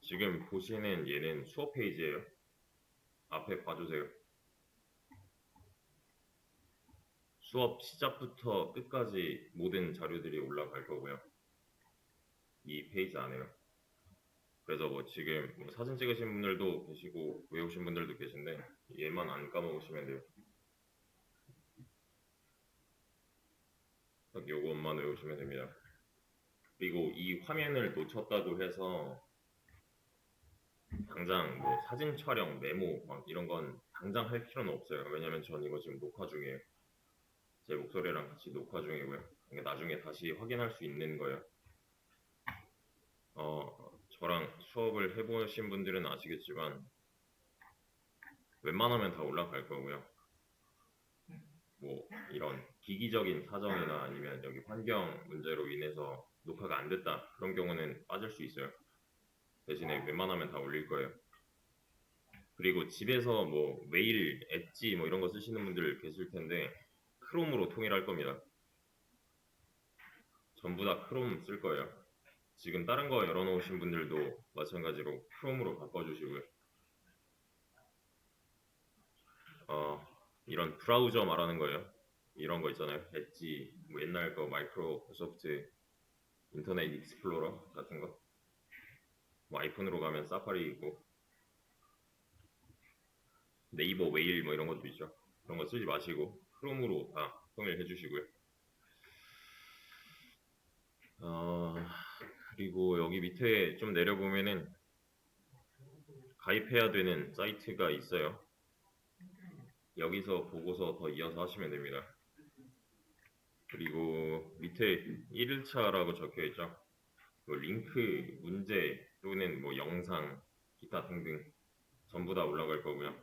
지금 보시는 얘는 수업 페이지예요. 앞에 봐주세요. 수업 시작부터 끝까지 모든 자료들이 올라갈 거고요. 이 페이지 안에요. 그래서 뭐 지금 뭐 사진 찍으신 분들도 계시고 외우신 분들도 계신데 얘만 안 까먹으시면 돼요. 딱 요것만 외우시면 됩니다. 그리고 이 화면을 놓쳤다고 해서 당장 뭐 사진 촬영, 메모 막 이런 건 당장 할 필요는 없어요. 왜냐면 전 이거 지금 녹화 중이에요. 제 목소리랑 같이 녹화 중이고요. 그러니까 나중에 다시 확인할 수 있는 거예요. 저랑 수업을 해보신 분들은 아시겠지만 웬만하면 다 올라갈 거고요. 뭐 이런 기기적인 사정이나 아니면 여기 환경 문제로 인해서 녹화가 안 됐다 그런 경우는 빠질 수 있어요. 대신에 웬만하면 다 올릴 거예요. 그리고 집에서 뭐 메일, 엣지 뭐 이런 거 쓰시는 분들 계실 텐데 크롬으로 통일할 겁니다. 전부 다 크롬 쓸 거예요. 지금 다른 거 열어놓으신 분들도 마찬가지로 크롬으로 바꿔주시고요. 이런 브라우저 말하는 거예요. 이런 거 있잖아요. 엣지, 뭐 옛날 거 마이크로소프트 인터넷 익스플로러 같은 거. 뭐 아이폰으로 가면 사파리 있고 네이버 메일 뭐 이런 것도 있죠. 그런 거 쓰지 마시고 크롬으로 다 통일해 주시고요. 그리고 여기 밑에 좀 내려보면은 가입해야 되는 사이트가 있어요. 여기서 보고서 더 이어서 하시면 됩니다. 그리고 밑에 1일차라고 적혀 있죠. 뭐 링크, 문제 또는 뭐 영상, 기타 등등 전부 다 올라갈 거고요.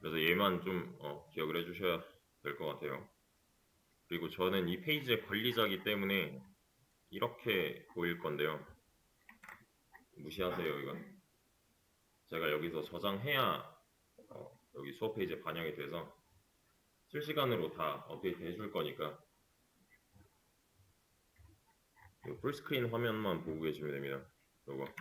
그래서 얘만 좀 기억을 해주셔야 될 것 같아요. 그리고 저는 이 페이지의 관리자이기 때문에 이렇게 보일 건데요. 무시하세요, 이건. 제가 여기서 저장해야 여기 수업 페이지에 반영이 돼서 실시간으로 다 업데이트 해줄 거니까 풀스크린 화면만 보고 계시면 됩니다. 요거.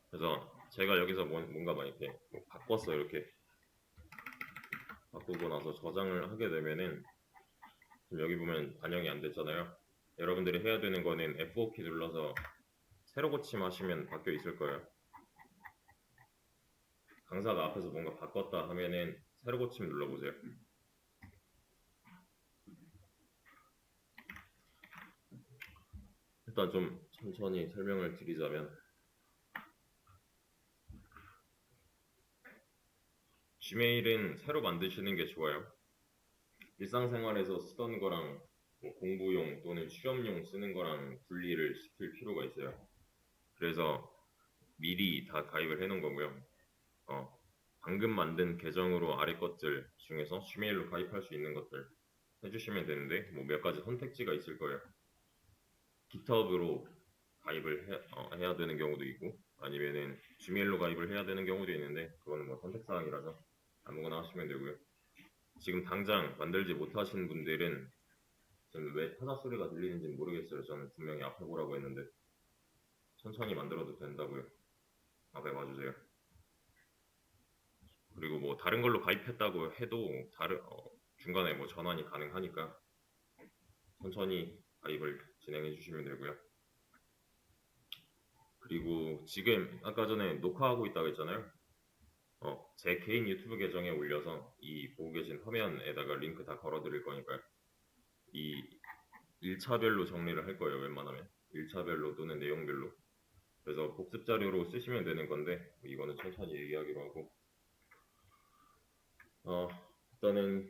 그래서 제가 여기서 뭔가 막 이렇게 뭐 바꿨어 이렇게 바꾸고 나서 저장을 하게 되면은 지금 여기 보면 반영이 안 됐잖아요. 여러분들이 해야 되는 거는 F5키 눌러서 새로 고침하시면 바뀌어 있을 거예요. 강사가 앞에서 뭔가 바꿨다 하면은 새로 고침 눌러보세요. 일단 좀 천천히 설명을 드리자면 지메일은 새로 만드시는 게 좋아요. 일상생활에서 쓰던 거랑 뭐 공부용 또는 취업용 쓰는 거랑 분리를 시킬 필요가 있어요. 그래서 미리 다 가입을 해놓은 거고요. 방금 만든 계정으로 아래 것들 중에서 지메일로 가입할 수 있는 것들 해주시면 되는데 뭐 몇 가지 선택지가 있을 거예요. 깃허브로 가입을 해야 되는 경우도 있고 아니면은 지메일로 가입을 해야 되는 경우도 있는데 그거는 뭐 선택사항이라서 아무거나 하시면 되고요. 지금 당장 만들지 못하신 분들은 지금 왜 타자 소리가 들리는지는 모르겠어요. 저는 분명히 앞에 보라고 했는데 천천히 만들어도 된다고요. 앞에 봐주세요. 그리고 뭐 다른 걸로 가입했다고 해도 중간에 뭐 전환이 가능하니까 천천히 가입을 진행해 주시면 되고요. 그리고 지금 아까 전에 녹화하고 있다고 했잖아요. 제 개인 유튜브 계정에 올려서 이 보고 계신 화면에다가 링크 다 걸어 드릴 거니까요. 이 1차별로 정리를 할 거예요. 웬만하면 1차별로 또는 내용별로. 그래서 복습 자료로 쓰시면 되는 건데 이거는 천천히 얘기하기로 하고 일단은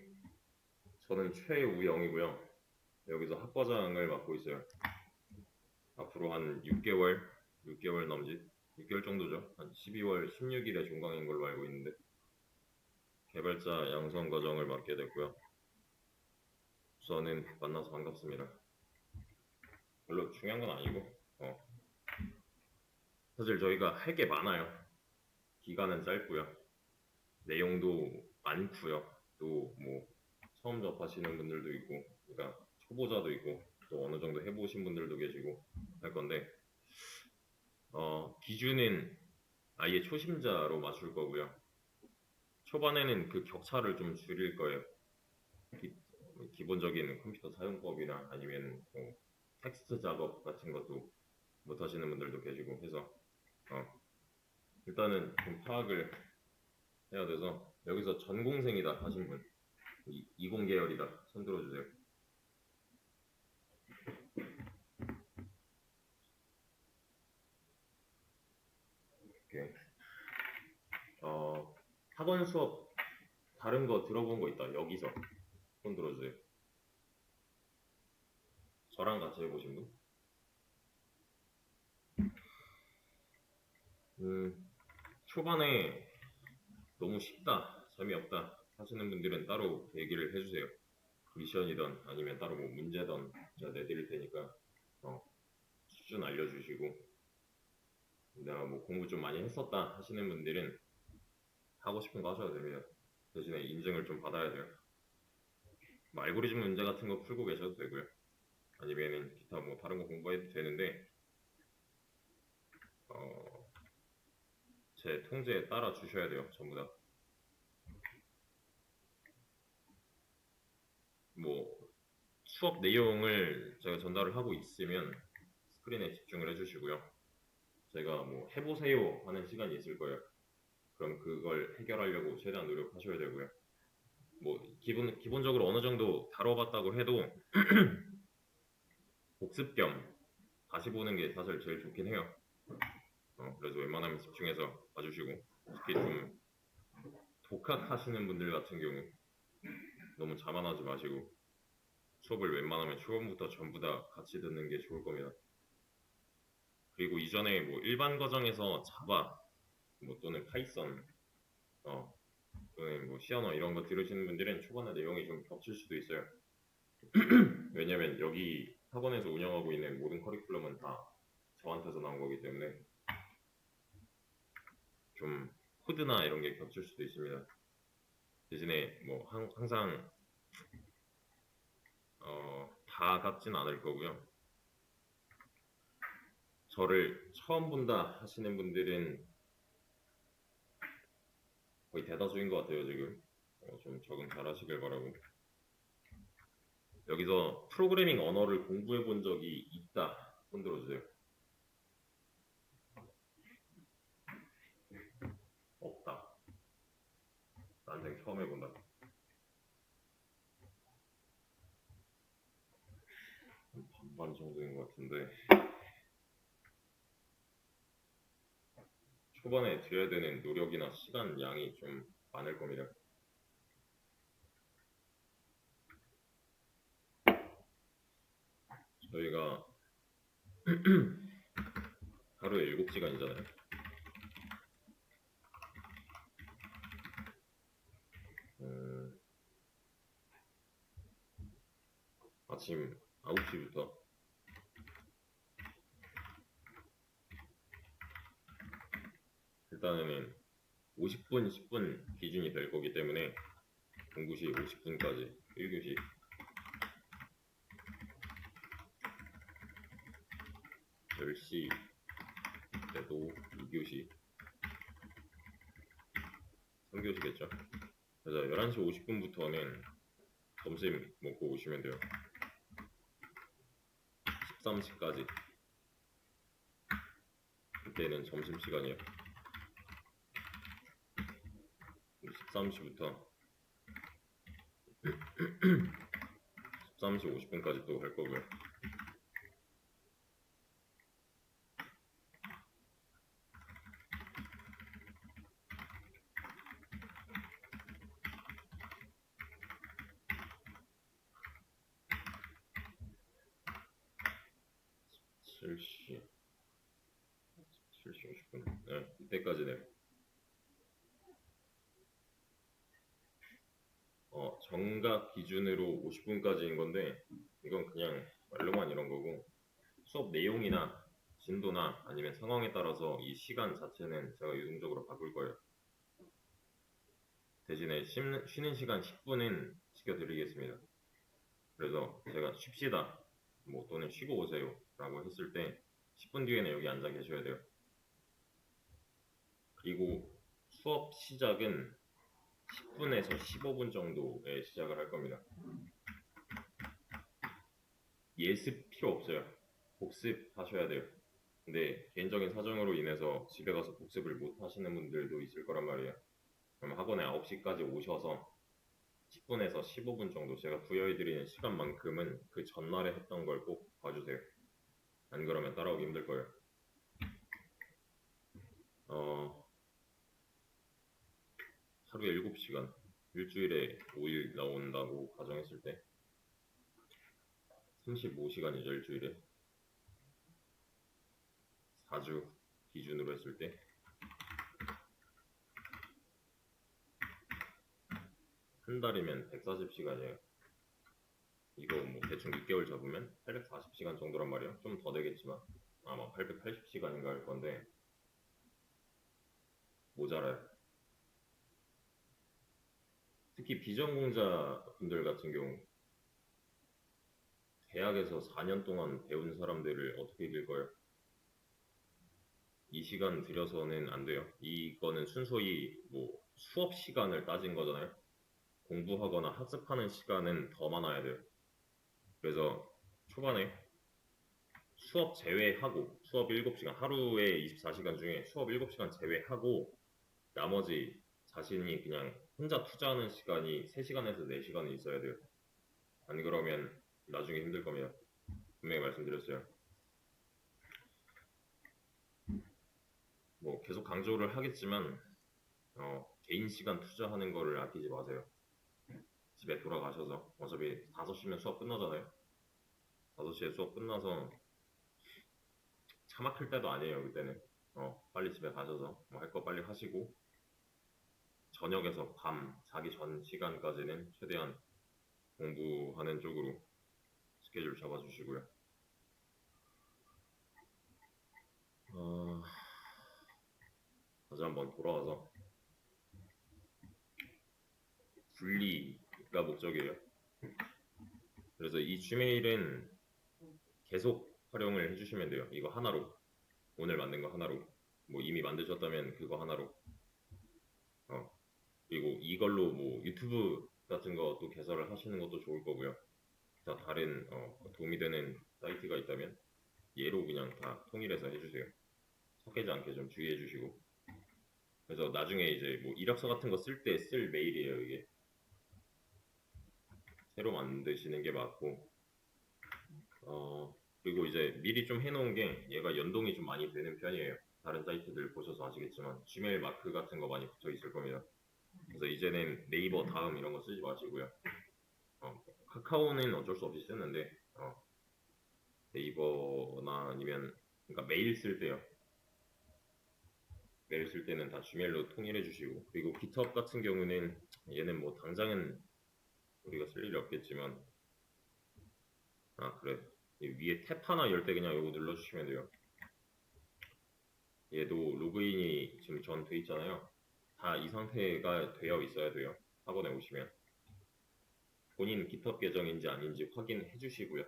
저는 최우영이고요. 여기서 학과장을 맡고 있어요. 앞으로 한 6개월 넘짓 6개월 정도죠. 한 12월 16일에 종강인 걸로 알고 있는데 개발자 양성 과정을 맡게 됐고요. 우선은 만나서 반갑습니다. 별로 중요한 건 아니고 사실 저희가 할 게 많아요. 기간은 짧고요. 내용도 많고요. 또 뭐 처음 접하시는 분들도 있고 그러니까 초보자도 있고 또 어느 정도 해보신 분들도 계시고 할 건데 기준은 아예 초심자로 맞출 거고요. 초반에는 그 격차를 좀 줄일 거예요. 기본적인 컴퓨터 사용법이나 아니면 뭐 텍스트 작업 같은 것도 못 하시는 분들도 계시고 해서 일단은 좀 파악을 해야 돼서 여기서 전공생이다 하신 분 20 계열이다 손 들어주세요. 오케이. 학원 수업 다른 거 들어본 거 있다. 여기서 손 들어주세요. 저랑 같이 해보신 분? 초반에 너무 쉽다, 재미없다 하시는 분들은 따로 얘기를 해주세요. 미션이든 아니면 따로 뭐 문제든 제가 내드릴 테니까 수준 알려주시고 내가 뭐 공부 좀 많이 했었다 하시는 분들은 하고 싶은 거 하셔도 됩니다. 대신에 인증을 좀 받아야 돼요. 뭐 알고리즘 문제 같은 거 풀고 계셔도 되고요. 아니면은 기타 뭐 다른 거 공부해도 되는데 제 통제에 따라 주셔야 돼요. 전부 다. 뭐 수업 내용을 제가 전달을 하고 있으면 스크린에 집중을 해주시고요. 제가 뭐 해보세요 하는 시간이 있을 거예요. 그럼 그걸 해결하려고 최대한 노력하셔야 되고요. 뭐 기본적으로 어느 정도 다뤄봤다고 해도 복습 겸 다시 보는 게 사실 제일 좋긴 해요. 그래서 웬만하면 집중해서 봐주시고 특히 좀 독학하시는 분들 같은 경우 너무 자만하지 마시고 수업을 웬만하면 초반부터 전부 다 같이 듣는 게 좋을 겁니다. 그리고 이전에 뭐 일반 과정에서 자바 뭐 또는 파이썬 또는 뭐 C 언어 이런 거 들으시는 분들은 초반에 내용이 좀 겹칠 수도 있어요. 왜냐면 여기 학원에서 운영하고 있는 모든 커리큘럼은 다 저한테서 나온 거기 때문에 좀 코드나 이런 게 겹칠 수도 있습니다. 대신에 뭐 항상 다 같진 않을 거고요. 저를 처음 본다 하시는 분들은 거의 대다수인 것 같아요. 지금 좀 적응 잘 하시길 바라고. 여기서 프로그래밍 언어를 공부해 본 적이 있다 손 들어주세요. 없다. 난생 처음 해본다. 반반 정도인 것 같은데 초반에 들여야 되는 노력이나 시간 양이 좀 많을 겁니다. 저희가 하루에 7시간이잖아요. 아침 9시부터 일단은 50분, 10분 기준이 될 거기 때문에 공부시 50분까지 1교시 10시 때도 2교시 3교시겠죠. 그래서 11시 50분부터는 점심 먹고 오시면 돼요. 13시까지 그때는 점심시간이에요. 13시부터 13시 50분까지 또 할 거고요. (7시 50분) 네, 이때까지네요. 정각 기준으로 50분까지인 건데 이건 그냥 말로만 이런 거고 수업 내용이나 진도나 아니면 상황에 따라서 이 시간 자체는 제가 유동적으로 바꿀 거예요. 대신에 쉬는 시간 10분은 지켜드리겠습니다. 그래서 제가 쉽시다 뭐 또는 쉬고 오세요 라고 했을 때 10분 뒤에는 여기 앉아 계셔야 돼요. 그리고 수업 시작은 10분에서 15분 정도에 시작을 할 겁니다. 예습 필요 없어요. 복습하셔야 돼요. 근데 개인적인 사정으로 인해서 집에 가서 복습을 못 하시는 분들도 있을 거란 말이에요. 그럼 학원에 9시까지 오셔서 10분에서 15분 정도 제가 부여해드리는 시간만큼은 그 전날에 했던 걸 꼭 봐주세요. 안 그러면 따라오기 힘들 거예요. 하루에 7시간, 일주일에 5일 나온다고 가정했을 때 35시간이죠, 일주일에. 4주 기준으로 했을 때 한 달이면 140시간이에요. 이거 뭐 대충 6개월 잡으면 840시간 정도란 말이에요. 좀 더 되겠지만 아마 880시간인가 할 건데 모자라요. 특히 비전공자 분들 같은 경우 대학에서 4년 동안 배운 사람들을 어떻게 이길 거예요? 이 시간 들여서는 안 돼요. 이거는 순수히 뭐 수업 시간을 따진 거잖아요. 공부하거나 학습하는 시간은 더 많아야 돼요. 그래서 초반에 수업 제외하고 수업 7시간, 하루에 24시간 중에 수업 7시간 제외하고 나머지 자신이 그냥 혼자 투자하는 시간이 3시간에서 4시간은 있어야 돼요. 안 그러면 나중에 힘들 겁니다. 분명히 말씀드렸어요. 뭐 계속 강조를 하겠지만 개인 시간 투자하는 거를 아끼지 마세요. 집에 돌아가셔서 어차피 5시면 수업 끝나잖아요. 5시에 수업 끝나서 차 막힐 때도 아니에요. 그때는 빨리 집에 가셔서 뭐 할 거 빨리 하시고 저녁에서 밤 자기 전 시간까지는 최대한 공부하는 쪽으로 스케줄 잡아주시고요. 다시 한번 돌아와서 분리가 목적이에요. 그래서 이 Gmail은 계속 활용을 해주시면 돼요. 이거 하나로, 오늘 만든 거 하나로, 뭐 이미 만드셨다면 그거 하나로, 그리고 이걸로 뭐 유튜브 같은 것도 개설을 하시는 것도 좋을 거고요. 자, 다른 도움이 되는 사이트가 있다면 얘로 그냥 다 통일해서 해주세요. 섞이지 않게 좀 주의해 주시고. 그래서 나중에 이제 뭐 이력서 같은 거 쓸 때 쓸 메일이에요, 이게. 새로 만드시는 게 맞고. 그리고 이제 미리 좀 해놓은 게 얘가 연동이 좀 많이 되는 편이에요. 다른 사이트들 보셔서 아시겠지만 지메일 마크 같은 거 많이 붙어 있을 겁니다. 그래서 이제는 네이버 다음 이런 거 쓰지 마시고요. 카카오는 어쩔 수 없이 쓰는데 네이버나 아니면 그러니까 메일 쓸 때요. 메일 쓸 때는 다 지메일로 통일해 주시고, 그리고 GitHub 같은 경우는 얘는 뭐 당장은 우리가 쓸 일이 없겠지만 그래, 위에 탭 하나 열 때 그냥 이거 눌러주시면 돼요. 얘도 로그인이 지금 전 돼 있잖아요. 다 이 상태가 되어 있어야 돼요. 학원에 오시면 본인 GitHub 계정인지 아닌지 확인해 주시고요.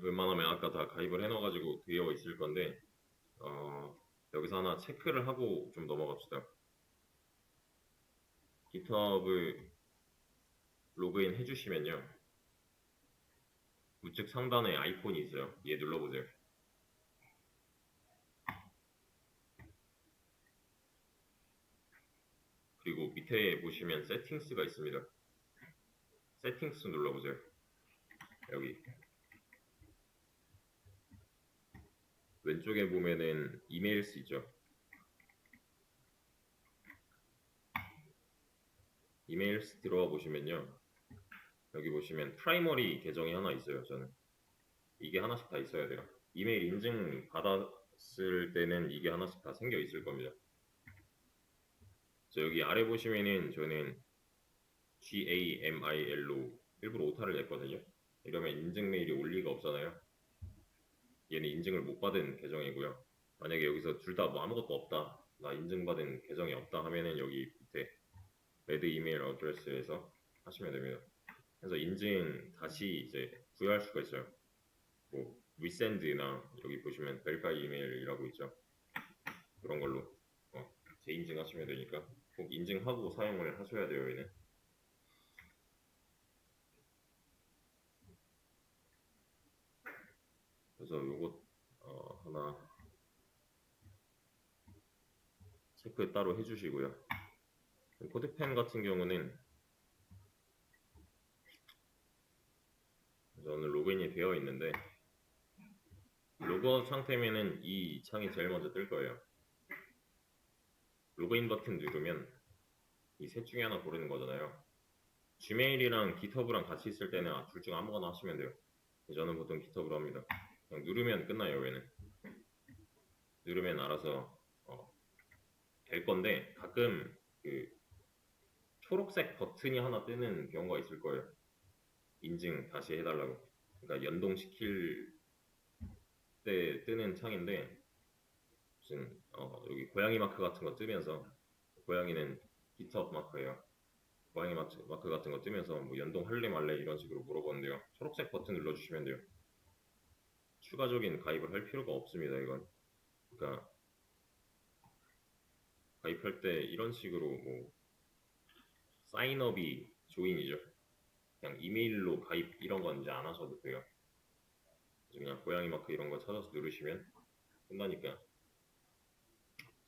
웬만하면 아까 다 가입을 해놔가지고 되어 있을 건데 여기서 하나 체크를 하고 좀 넘어갑시다. GitHub을 로그인 해주시면요, 우측 상단에 아이콘이 있어요. 얘 눌러보세요. 그리고 밑에 보시면 세팅스가 있습니다. 세팅스 눌러보세요. 여기 왼쪽에 보면은 이메일스 있죠. 이메일스 들어와 보시면요, 여기 보시면 프라이머리 계정이 하나 있어요. 저는 이게 하나씩 다 있어야 돼요. 이메일 인증 받았을 때는 이게 하나씩 다 생겨 있을 겁니다. 여기 아래 보시면은 저는 GAMIL로 일부러 오타를 냈거든요. 이러면 인증 메일이 올 리가 없잖아요. 얘는 인증을 못 받은 계정이고요. 만약에 여기서 둘 다 뭐 아무것도 없다, 나 인증받은 계정이 없다 하면은 여기 밑에 레드 이메일 어드레스에서 하시면 됩니다. 그래서 인증 다시 이제 부여할 수가 있어요. 뭐 리센드나 여기 보시면 verify 이메일이라고 있죠. 그런 걸로 재인증하시면 되니까 꼭 인증하고 사용을 하셔야 돼요. 얘는. 그래서 요거 하나 체크 따로 해주시고요. 코드펜 같은 경우는 저는 로그인이 되어 있는데 로그아웃 상태면은 이 창이 제일 먼저 뜰 거예요. 로그인 버튼 누르면 이 셋 중에 하나 고르는 거잖아요. 지메일이랑 깃허브랑 같이 있을 때는 둘 중 아무거나 하시면 돼요. 저는 보통 깃허브로 합니다. 그냥 누르면 끝나요. 얘는 누르면 알아서 될 건데 가끔 그 초록색 버튼이 하나 뜨는 경우가 있을 거예요. 인증 다시 해달라고. 그러니까 연동시킬 때 뜨는 창인데 무슨 여기 고양이 마크 같은 거 뜨면서 고양이는 깃허브 마크예요. 고양이 마크 같은 거 뜨면서 뭐 연동할래 말래 이런 식으로 물어보는데요. 초록색 버튼 눌러주시면 돼요. 추가적인 가입을 할 필요가 없습니다. 이건. 그러니까 가입할 때 이런 식으로 뭐 사인업이 조인이죠. 그냥 이메일로 가입 이런 건 이제 안 하셔도 돼요. 그냥 고양이 마크 이런 거 찾아서 누르시면 끝나니까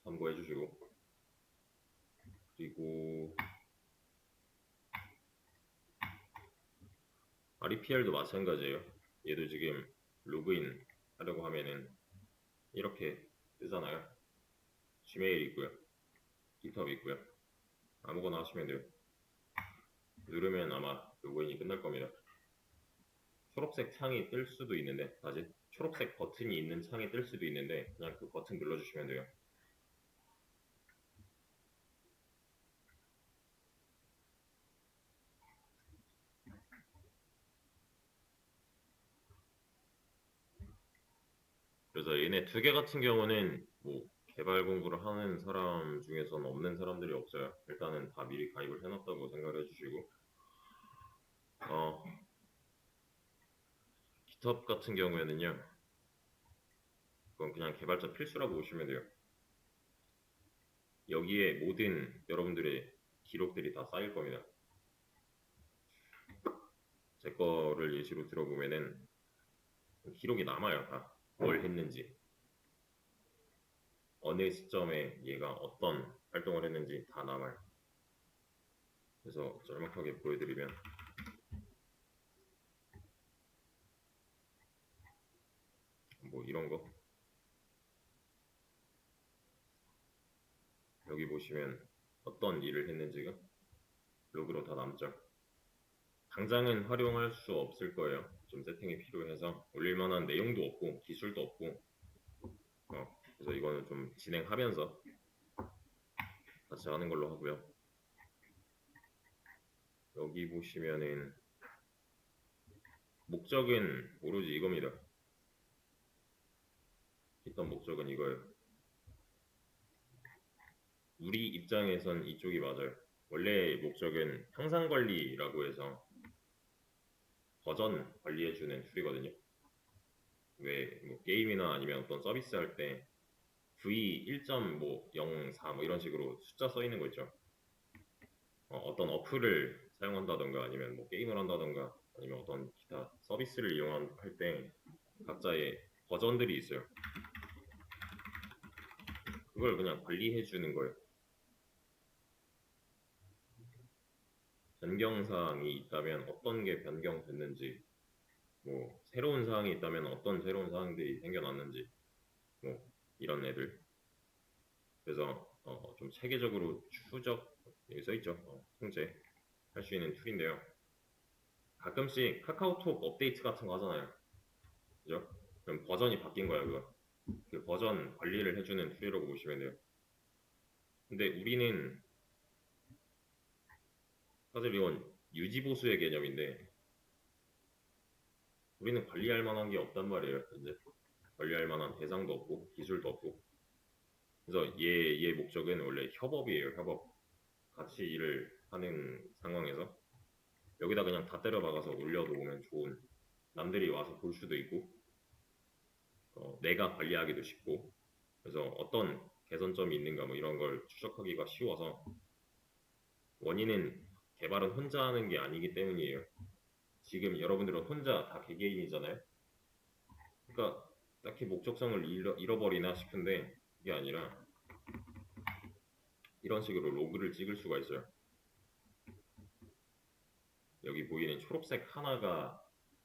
참고해 주시고. 그리고 REPL도 마찬가지예요. 얘도 지금 로그인 하려고 하면은 이렇게 뜨잖아요. 지메일 있고요. 깃허브 있고요. 아무거나 하시면 돼요. 누르면 아마 로그인이 끝날 겁니다. 초록색 창이 뜰 수도 있는데 아직 초록색 버튼이 있는 창이 뜰 수도 있는데 그냥 그 버튼 눌러주시면 돼요. 그래서 얘네 두 개 같은 경우는 뭐 개발 공부를 하는 사람 중에서는 없는 사람들이 없어요. 일단은 다 미리 가입을 해놨다고 생각을 해주시고 깃허브 같은 경우에는요 그건 그냥 개발자 필수라고 보시면 돼요. 여기에 모든 여러분들의 기록들이 다 쌓일 겁니다. 제 거를 예시로 들어보면은 기록이 남아요. 다 뭘 했는지 어느 시점에 얘가 어떤 활동을 했는지 다 남아요. 그래서 짤막하게 보여드리면 뭐 이런 거 여기 보시면 어떤 일을 했는지가 로그로 다 남죠. 당장은 활용할 수 없을 거예요. 좀 세팅이 필요해서 올릴 만한 내용도 없고 기술도 없고 그래서 이거는 좀 진행하면서 같이 하는 걸로 하고요. 여기 보시면은 목적은 오로지 이겁니다. 했던 목적은 이거예요. 우리 입장에선 이쪽이 맞아요. 원래 목적은 향상 관리라고 해서 버전 관리해주는 툴이거든요. 왜 뭐 게임이나 아니면 어떤 서비스 할 때 V 1.04 뭐 이런 식으로 숫자 써 있는 거 있죠. 어떤 어플을 사용한다던가 아니면 뭐 게임을 한다던가 아니면 어떤 기타 서비스를 이용할 때 각자의 버전들이 있어요. 그걸 그냥 관리해 주는 거예요. 변경사항이 있다면 어떤 게 변경됐는지, 뭐 새로운 사항이 있다면 어떤 새로운 사항들이 생겨났는지, 뭐 이런 애들. 그래서 좀 체계적으로 추적 여기 써 있죠. 통제 할 수 있는 툴인데요. 가끔씩 카카오톡 업데이트 같은 거 하잖아요. 그죠? 그럼 버전이 바뀐 거야, 그거. 그 버전 관리를 해주는 툴이라고 보시면 돼요. 근데 우리는 사실 이건 유지보수의 개념인데 우리는 관리할 만한 게 없단 말이에요. 이제 관리할 만한 대상도 없고 기술도 없고. 그래서 얘 목적은 원래 협업이에요. 협업. 같이 일을 하는 상황에서 여기다 그냥 다 때려 박아서 올려놓으면 좋은, 남들이 와서 볼 수도 있고 내가 관리하기도 쉽고, 그래서 어떤 개선점이 있는가 뭐 이런 걸 추적하기가 쉬워서, 원인은 개발은 혼자 하는 게 아니기 때문이에요. 지금 여러분들은 혼자 다 개개인이잖아요. 그러니까 딱히 목적성을 잃어버리나 싶은데 그게 아니라 이런 식으로 로그를 찍을 수가 있어요. 여기 보이는 초록색 하나가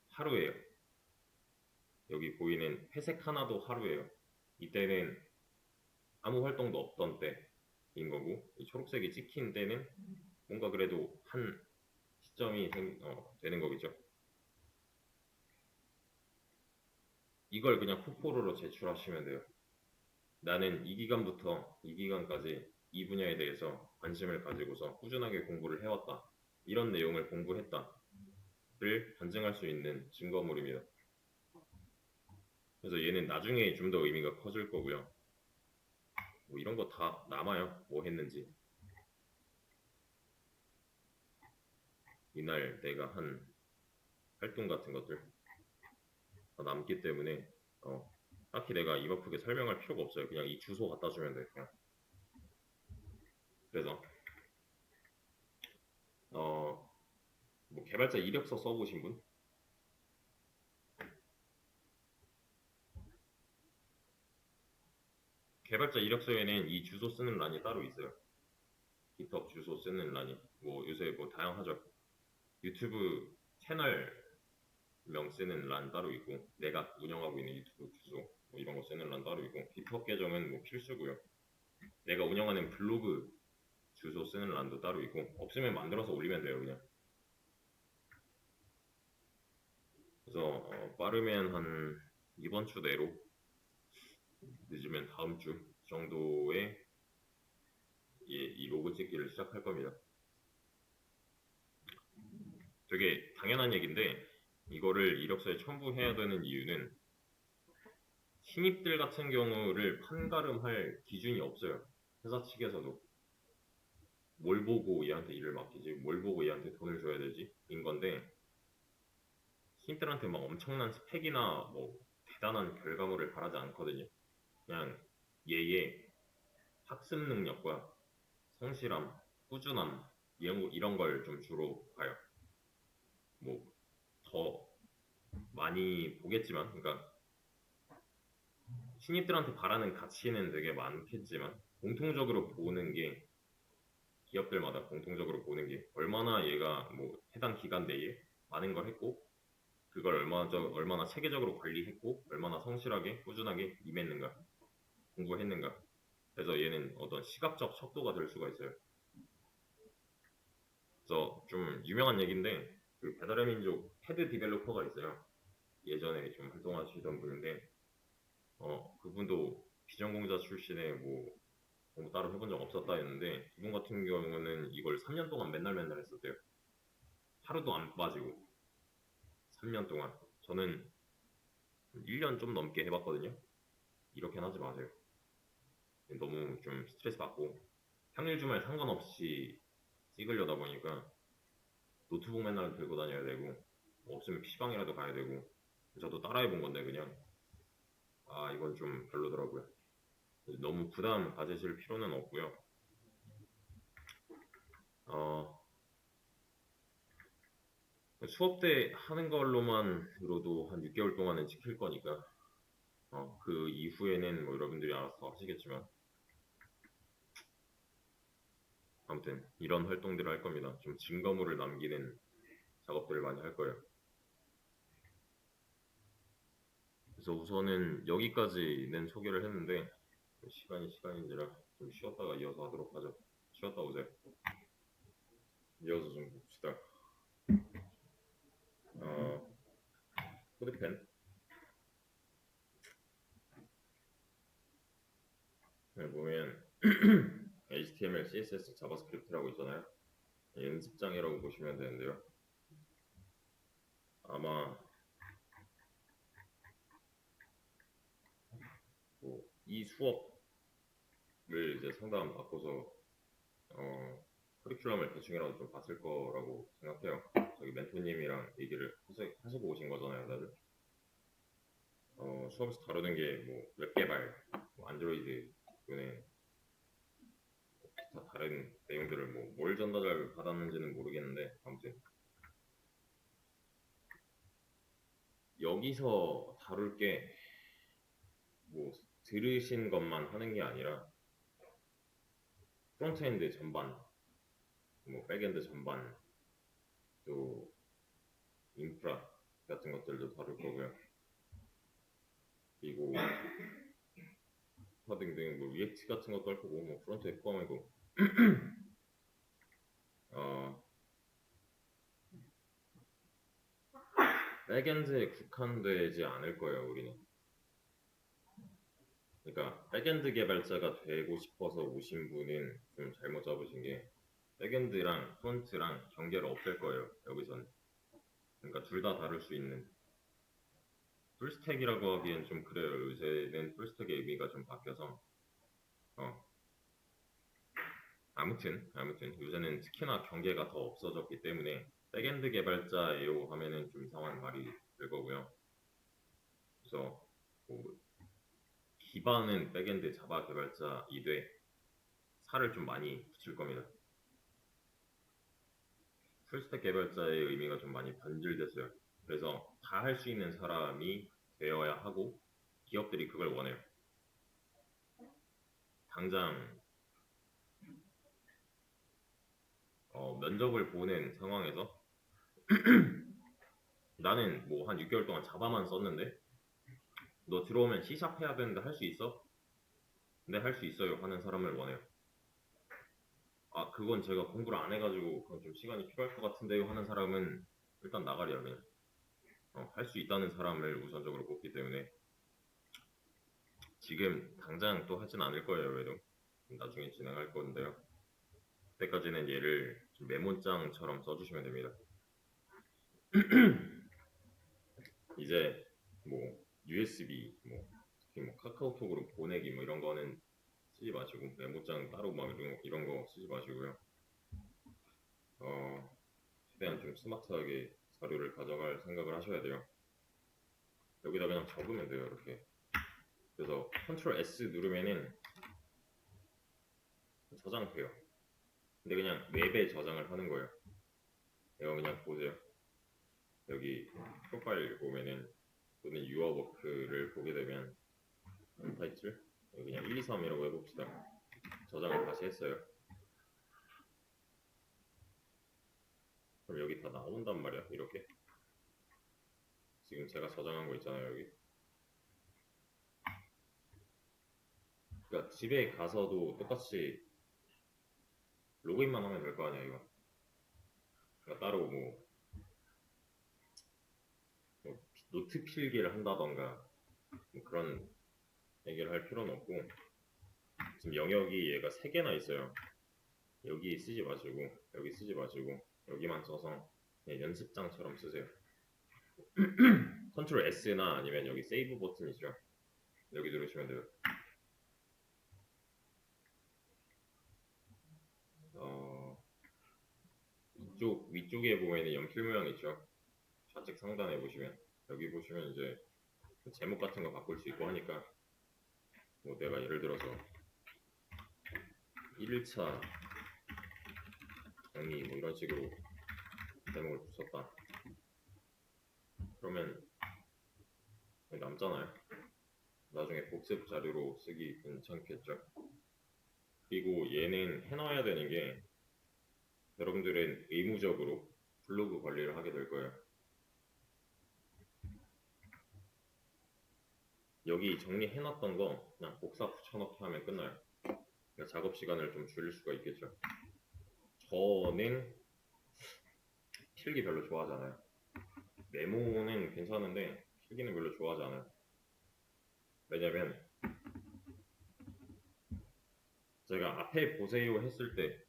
하루예요. 여기 보이는 회색 하나도 하루예요. 이때는 아무 활동도 없던 때인 거고, 이 초록색이 찍힌 때는 뭔가 그래도 한 시점이 되는 거겠죠. 이걸 그냥 포포로로 제출하시면 돼요. 나는 이 기간부터 이 기간까지 이 분야에 대해서 관심을 가지고서 꾸준하게 공부를 해왔다. 이런 내용을 공부했다를 반증할 수 있는 증거물입니다. 그래서 얘는 나중에 좀 더 의미가 커질 거고요. 뭐 이런 거 다 남아요. 뭐 했는지. 이날 내가 한 활동 같은 것들 다 남기 때문에 딱히 내가 입 아프게 설명할 필요가 없어요. 그냥 이 주소 갖다 주면 돼. 그냥. 그래서 뭐 개발자 이력서 써보신 분? 개발자 이력서에는 이 주소 쓰는 란이 따로 있어요. GitHub 주소 쓰는 란이 뭐 요새 뭐 다양하죠. 유튜브 채널명 쓰는 란 따로 있고, 내가 운영하고 있는 유튜브 주소 뭐 이런 거 쓰는 란 따로 있고, GitHub 계정은 뭐 필수고요. 내가 운영하는 블로그 주소 쓰는 란도 따로 있고, 없으면 만들어서 올리면 돼요 그냥. 그래서 빠르면 한 이번 주 내로, 늦으면 다음 주 정도에 이 로그 찍기를 시작할 겁니다. 되게 당연한 얘기인데, 이거를 이력서에 첨부해야 되는 이유는 신입들 같은 경우를 판가름할 기준이 없어요. 회사 측에서도. 뭘 보고 얘한테 일을 맡기지, 뭘 보고 얘한테 돈을 줘야 되지, 인 건데, 신입들한테 막 엄청난 스펙이나 뭐 대단한 결과물을 바라지 않거든요. 그냥 얘의 학습 능력과 성실함, 꾸준함 이런 걸 좀 주로 봐요. 뭐 더 많이 보겠지만, 그러니까 신입들한테 바라는 가치는 되게 많겠지만, 공통적으로 보는 게, 기업들마다 공통적으로 보는 게 얼마나 얘가 뭐 해당 기간 내에 많은 걸 했고, 그걸 얼마나 체계적으로 관리했고, 얼마나 성실하게 꾸준하게 임했는가, 공부했는가. 그래서 얘는 어떤 시각적 척도가 될 수가 있어요. 그래서 좀 유명한 얘기인데, 그 배달의 민족 헤드 디벨로퍼가 있어요. 예전에 좀 활동하시던 분인데, 그분도 비전공자 출신에 뭐 따로 해본 적 없었다 했는데, 이분 같은 경우는 이걸 3년 동안 맨날 했었대요. 하루도 안 빠지고 3년 동안. 저는 1년 좀 넘게 해봤거든요. 이렇게는 하지 마세요. 너무 좀 스트레스 받고, 평일 주말 상관없이 찍으려다 보니까 노트북 맨날 들고 다녀야 되고, 뭐 없으면 PC방이라도 가야 되고, 저도 따라해본 건데 그냥 이건 좀 별로더라고요. 너무 부담 가지실 필요는 없고요. 수업 때 하는 걸로만으로도 한 6개월 동안은 지킬 거니까, 그 이후에는 뭐 여러분들이 알아서 하시겠지만, 아무튼 이런 활동들을 할 겁니다. 좀 증거물을 남기는 작업들을 많이 할 거예요. 그래서 우선은 여기까지는 소개를 했는데, 시간인지라 좀 쉬었다가 이어서 하도록 하죠. 쉬었다 오세요. 이어서 좀 봅시다. 코드펜 보면 HTML, CSS, 자바스크립트라고 있잖아요. 연습장이라고 보시면 되는데요. 아마 이 수업을 이제 상담 바꿔서 커리큘럼을 대충이라도 좀 봤을 거라고 생각해요. 저기 멘토님이랑 얘기를 하시고 오신 거잖아요, 다들. 수업에서 다루는 게 뭐 웹 개발, 뭐 안드로이드 또는 기타 다른 내용들을 뭐 뭘 전달을 받았는지는 모르겠는데 아무튼 여기서 다룰 게 뭐 들으신 것만 하는 게 아니라 프론트엔드 전반, 뭐 백엔드 전반, 또 인프라 같은 것들도 다룰 거고요. 그리고 등등 뭐 리액트 같은 것도 할 거고 뭐 프론트에 포함이고 백엔드에 국한되지 않을 거예요, 우리는. 그러니까 백엔드 개발자가 되고 싶어서 오신 분은 좀 잘못 잡으신 게 백엔드랑 프론트랑 경계를 없앨 거예요, 여기선. 그러니까 둘 다 다룰 수 있는. 풀스택이라고 하기엔 좀 그래요. 요새는 풀스택의 의미가 좀 바뀌어서 아무튼 요새는 특히나 경계가 더 없어졌기 때문에 백엔드 개발자예요 하면은 좀 이상한 말이 될 거고요. 그래서 뭐 기반은 백엔드 자바 개발자이되 살을 좀 많이 붙일 겁니다. 풀스택 개발자의 의미가 좀 많이 변질됐어요. 그래서 다 할 수 있는 사람이 되어야 하고 기업들이 그걸 원해요. 당장 면접을 보는 상황에서 나는 뭐 한 6개월 동안 자바만 썼는데 너 들어오면 C샵 해야 되는데 할 수 있어? 네, 할 수 있어요 하는 사람을 원해요. 아, 그건 제가 공부를 안 해가지고 그건 좀 시간이 필요할 것 같은데요 하는 사람은 일단 나가리야 그냥. 할 수 있다는 사람을 우선적으로 뽑기 때문에 지금 당장 또 하진 않을 거예요. 그래도 나중에 진행할 건데요. 그때까지는 얘를 좀 메모장처럼 써주시면 됩니다. 이제 뭐 USB, 뭐 특히 뭐 카카오톡으로 보내기 뭐 이런 거는 쓰지 마시고 메모장 따로 막 이런 거 쓰지 마시고요. 최대한 좀 스마트하게 자료를 가져갈 생각을 하셔야 돼요. 여기다 그냥 적으면 돼요, 이렇게. 그래서 컨트롤 S 누르면은 저장돼요. 근데 그냥 웹에 저장을 하는 거예요. 이거 그냥 보세요. 여기 프로파일 보면은 또는 유어워크를 보게 되면 타이틀 그냥 1, 2, 3이라고 해봅시다. 저장을 다시 했어요. 그럼 여기 다 나온단 말이야. 이렇게 지금 제가 저장한 거 있잖아요. 여기. 그러니까 집에 가서도 똑같이 로그인만 하면 될 거 아니야 이거. 그러니까 따로 뭐 노트 필기를 한다던가 뭐 그런 얘기를 할 필요는 없고 지금 영역이 얘가 3개나 있어요. 여기 쓰지 마시고 여기 쓰지 마시고 여기만 써서 그냥 연습장처럼 쓰세요. 컨트롤 S나 아니면 여기 세이브 버튼 이죠. 여기 누르시면 돼요. 위쪽에 보면 연필 모양 있죠. 좌측 상단에 보시면 여기 보시면 이제 제목 같은 거 바꿀 수 있고 하니까 뭐 내가 예를 들어서 1차 정리 뭐 이런 식으로 제목을 붙였다. 그러면 남잖아요. 나중에 복습 자료로 쓰기 괜찮겠죠. 그리고 얘는 해놔야 되는 게 여러분들은 의무적으로 블로그 관리를 하게 될 거예요. 여기 정리해놨던 거 그냥 복사 붙여넣기 하면 끝나요. 그러니까 작업 시간을 좀 줄일 수가 있겠죠. 저는 필기 별로 좋아하지 않아요. 메모는 괜찮은데 필기는 별로 좋아하지 않아요. 왜냐면 제가 앞에 보세요 했을 때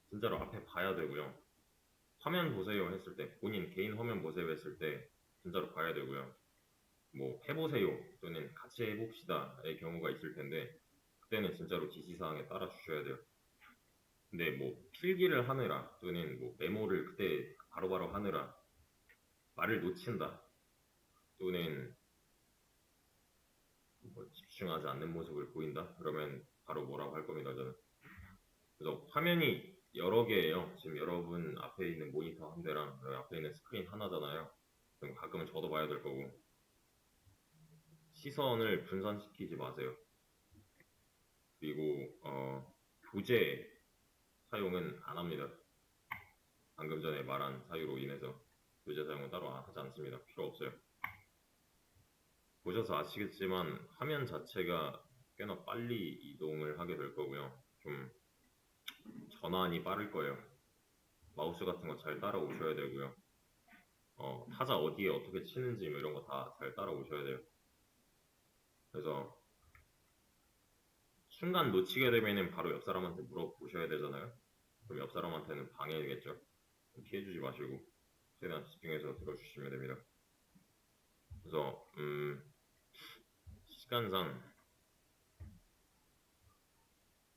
진짜로 앞에 봐야 되고요. 화면 보세요 했을 때 본인 개인 화면 보세요 했을 때 진짜로 봐야 되고요. 뭐 해보세요 또는 같이 해봅시다의 경우가 있을 텐데 그때는 진짜로 지시사항에 따라 주셔야 돼요. 근데 뭐 필기를 하느라 또는 뭐 메모를 그때 바로바로 하느라 말을 놓친다 또는 뭐 집중하지 않는 모습을 보인다 그러면 바로 뭐라고 할 겁니다. 저는. 그래서 화면이 여러 개예요. 지금 여러분 앞에 있는 모니터 한 대랑 여기 앞에 있는 스크린 하나잖아요. 그럼 가끔은 저도 봐야 될 거고 시선을 분산시키지 마세요. 그리고 교재 사용은 안 합니다. 방금 전에 말한 사유로 인해서 교재 사용은 따로 하지 않습니다. 필요 없어요. 보셔서 아시겠지만 화면 자체가 꽤나 빨리 이동을 하게 될 거고요. 좀 전환이 빠를 거예요. 마우스 같은 거 잘 따라오셔야 되고요. 타자 어디에 어떻게 치는지 뭐 이런 거 다 잘 따라오셔야 돼요. 그래서 순간 놓치게 되면은 바로 옆 사람한테 물어보셔야 되잖아요. 그럼 옆 사람한테는 방해겠죠. 피해주지 마시고 최대한 집중해서 들어주시면 됩니다. 그래서 시간상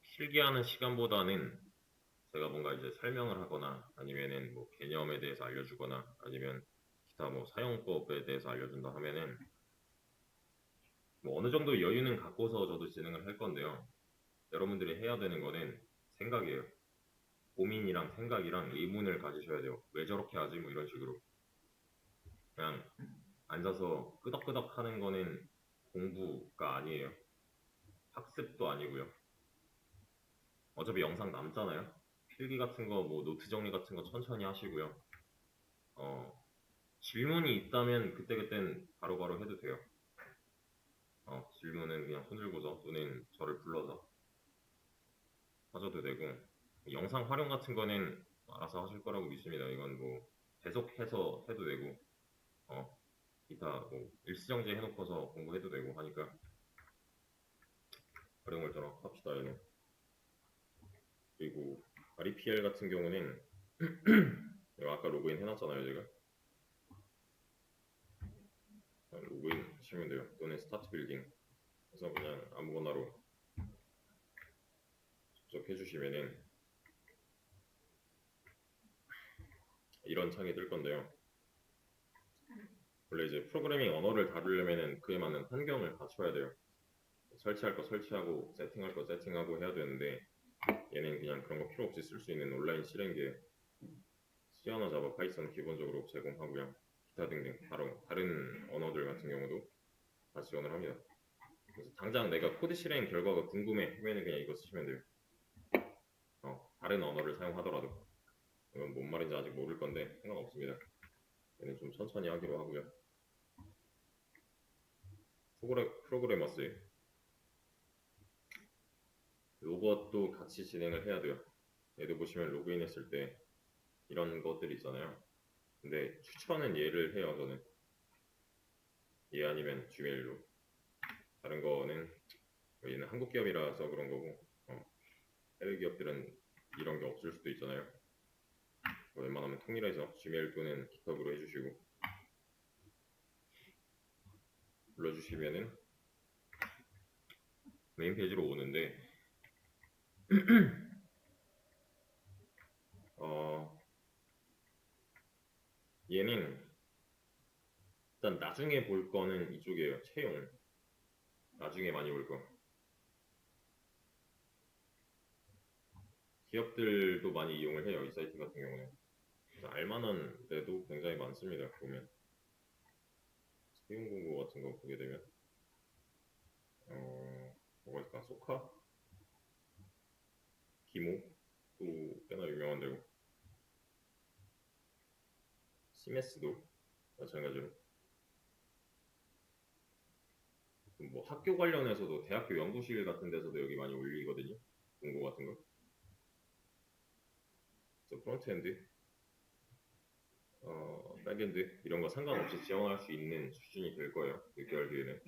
필기하는 시간보다는 제가 뭔가 이제 설명을 하거나 아니면은 뭐 개념에 대해서 알려주거나 아니면 기타 뭐 사용법에 대해서 알려준다 하면은 뭐 어느 정도 여유는 갖고서 저도 진행을 할 건데요. 여러분들이 해야 되는 거는 생각이에요. 고민이랑 생각이랑 의문을 가지셔야 돼요. 왜 저렇게 하지? 뭐 이런 식으로. 그냥 앉아서 끄덕끄덕 하는 거는 공부가 아니에요. 학습도 아니고요. 어차피 영상 남잖아요. 필기 같은 거, 뭐 노트 정리 같은 거 천천히 하시고요. 질문이 있다면 그때그땐 바로바로 해도 돼요. 질문은 그냥 손 들고서 또는 저를 불러서 하셔도 되고 영상 활용 같은 거는 알아서 하실 거라고 믿습니다. 이건 뭐 계속해서 해도 되고 기타 뭐 일시정지 해놓고서 공부해도 되고 하니까 활용을 저랑 합시다. 얘는. 그리고 REPL 같은 경우는 아까 로그인 해놨잖아요. 제가 로그인 하시면 돼요. 또는 스타트 빌딩 해서 그냥 아무거나로 접속해 주시면은 이런 창이 뜰 건데요. 원래 이제 프로그래밍 언어를 다루려면은 그에 맞는 환경을 갖춰야 돼요. 설치할 거 설치하고 세팅할 거 세팅하고 해야 되는데 얘는 그냥 그런 거 필요 없이 쓸 수 있는 온라인 실행기에 C나 자바, 파이썬 기본적으로 제공하고요. 기타 등등 바로 다른 언어들 같은 경우도 다 지원을 합니다. 그래서 당장 내가 코드 실행 결과가 궁금해 하면은 그냥 이거 쓰시면 돼요. 다른 언어를 사용하더라도 이건 뭔 말인지 아직 모를 건데 상관없습니다. 얘는 좀 천천히 하기로 하고요. 프로그래머스 로봇도 같이 진행을 해야 돼요. 얘도 보시면 로그인 했을 때 이런 것들이 있잖아요. 근데 추천은 얘를 해요. 저는 얘 아니면 주메일로. 다른 거는 얘는 한국 기업이라서 그런 거고 해외 기업들은 이런 게 없을 수도 있잖아요. 웬만하면 통일해서 지메일 또는 깃허브로 해주시고 불러주시면은 메인 페이지로 오는데 얘는 일단 나중에 볼 거는 이쪽이에요. 채용. 나중에 많이 볼 거. 기업들도 많이 이용을 해요. 이 사이트 같은 경우는. 그래서 알만한 데도 굉장히 많습니다. 보면 채용 공고 같은 거 보게 되면 뭐가 있을까? 소카? 기모? 또 꽤나 유명한 데고 시메스도 마찬가지로 뭐 학교 관련해서도 대학교 연구실 같은 데서도 여기 많이 올리거든요. 공고 같은 거. 그래서 프론트엔드, 백엔드 이런 거 상관없이 지원할 수 있는 수준이 될 거예요. 6개월 뒤에는.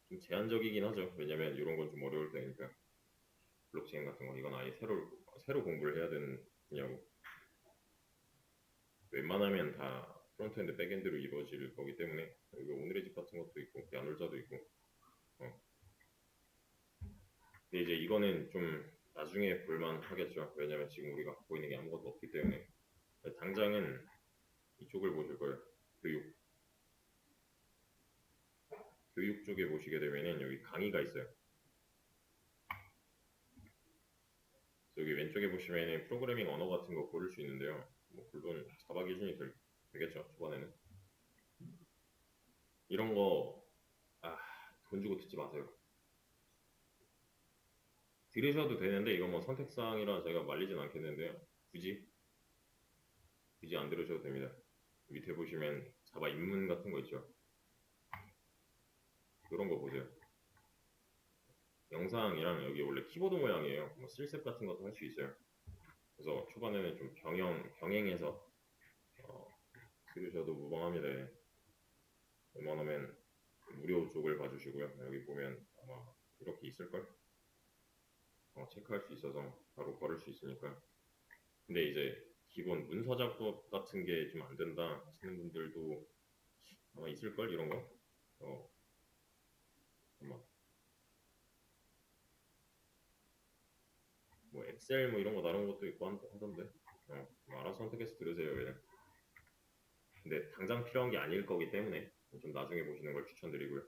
좀 제한적이긴 하죠. 왜냐면 이런 건 좀 어려울 테니까. 블록체인 같은 거 이건 아예 새로 공부를 해야 되는 분야고 웬만하면 다 프론트엔드, 백엔드로 이루어질 거기 때문에 여기 오늘의 집 같은 것도 있고 야놀자도 있고 근데 이제 이거는 좀 나중에 볼만 하겠죠. 왜냐면 지금 우리가 갖고 있는 게 아무것도 없기 때문에. 당장은 이쪽을 보실 거예요. 교육. 교육 쪽에 보시게 되면은 여기 강의가 있어요. 여기 왼쪽에 보시면은 프로그래밍 언어 같은 거 고를 수 있는데요. 뭐 물론 자바 기준이 되겠죠. 초반에는. 이런 거, 돈 주고 듣지 마세요. 들으셔도 되는데 이거 뭐 선택사항이라 제가 말리진 않겠는데요. 굳이 안 들으셔도 됩니다. 밑에 보시면 자바 입문 같은 거 있죠. 이런 거 보세요. 영상이랑 여기 원래 키보드 모양이에요. 뭐 실습 같은 것도 할 수 있어요. 그래서 초반에는 좀 병행해서 들으셔도 무방합니다. 웬만하면 무료 쪽을 봐주시고요. 여기 보면 아마 이렇게 있을걸? 체크할 수 있어서 바로 걸을 수 있으니까. 근데 이제 기본 문서 작업 같은 게 좀 안 된다 하시는 분들도 아마 있을걸? 이런 거. 아마 뭐 엑셀 뭐 이런 거 다른 것도 있고 하던데. 뭐 알아서 선택해서 들으세요. 그냥. 근데 당장 필요한 게 아닐 거기 때문에 좀 나중에 보시는 걸 추천드리고요.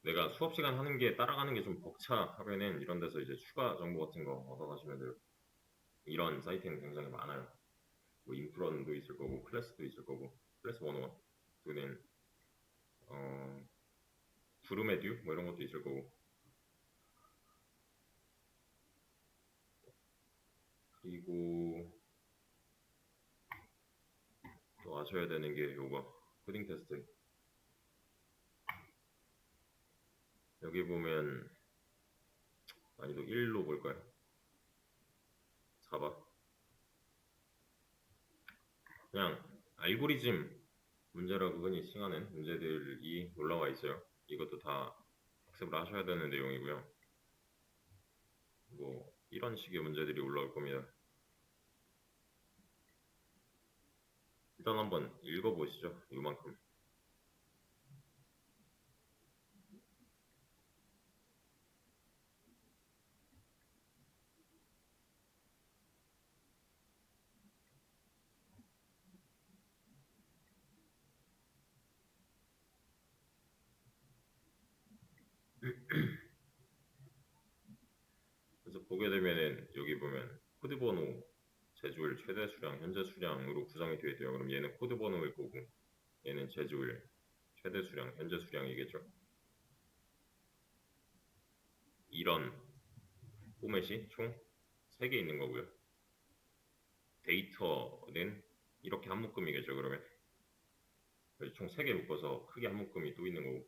내가 수업 시간 하는 게 따라가는 게 좀 벅차 하면은 이런 데서 이제 추가 정보 같은 거 얻어가시면 돼요. 이런 사이트는 굉장히 많아요. 뭐 인프런도 있을 거고 클래스도 있을 거고 클래스 101 또는 구름에듀 뭐 이런 것도 있을 거고. 그리고 또 아셔야 되는 게 요거 코딩 테스트. 여기 보면 난이도 1로 볼까요? 자바. 그냥 알고리즘 문제라고 흔히 칭하는 문제들이 올라와 있어요. 이것도 다 학습을 하셔야 되는 내용이고요. 뭐 이런 식의 문제들이 올라올 겁니다. 일단 한번 읽어보시죠. 이만큼. 그래서 보게 되면은 여기 보면 코드 번호, 제조일, 최대 수량, 현재 수량으로 구성이 되어 있대요. 그럼 얘는 코드 번호일 거고 얘는 제조일, 최대 수량, 현재 수량이겠죠. 이런 포맷이 총 3개 있는 거고요. 데이터는 이렇게 한 묶음이겠죠. 그러면 총 3개 묶어서 크게 한 묶음이 또 있는 거고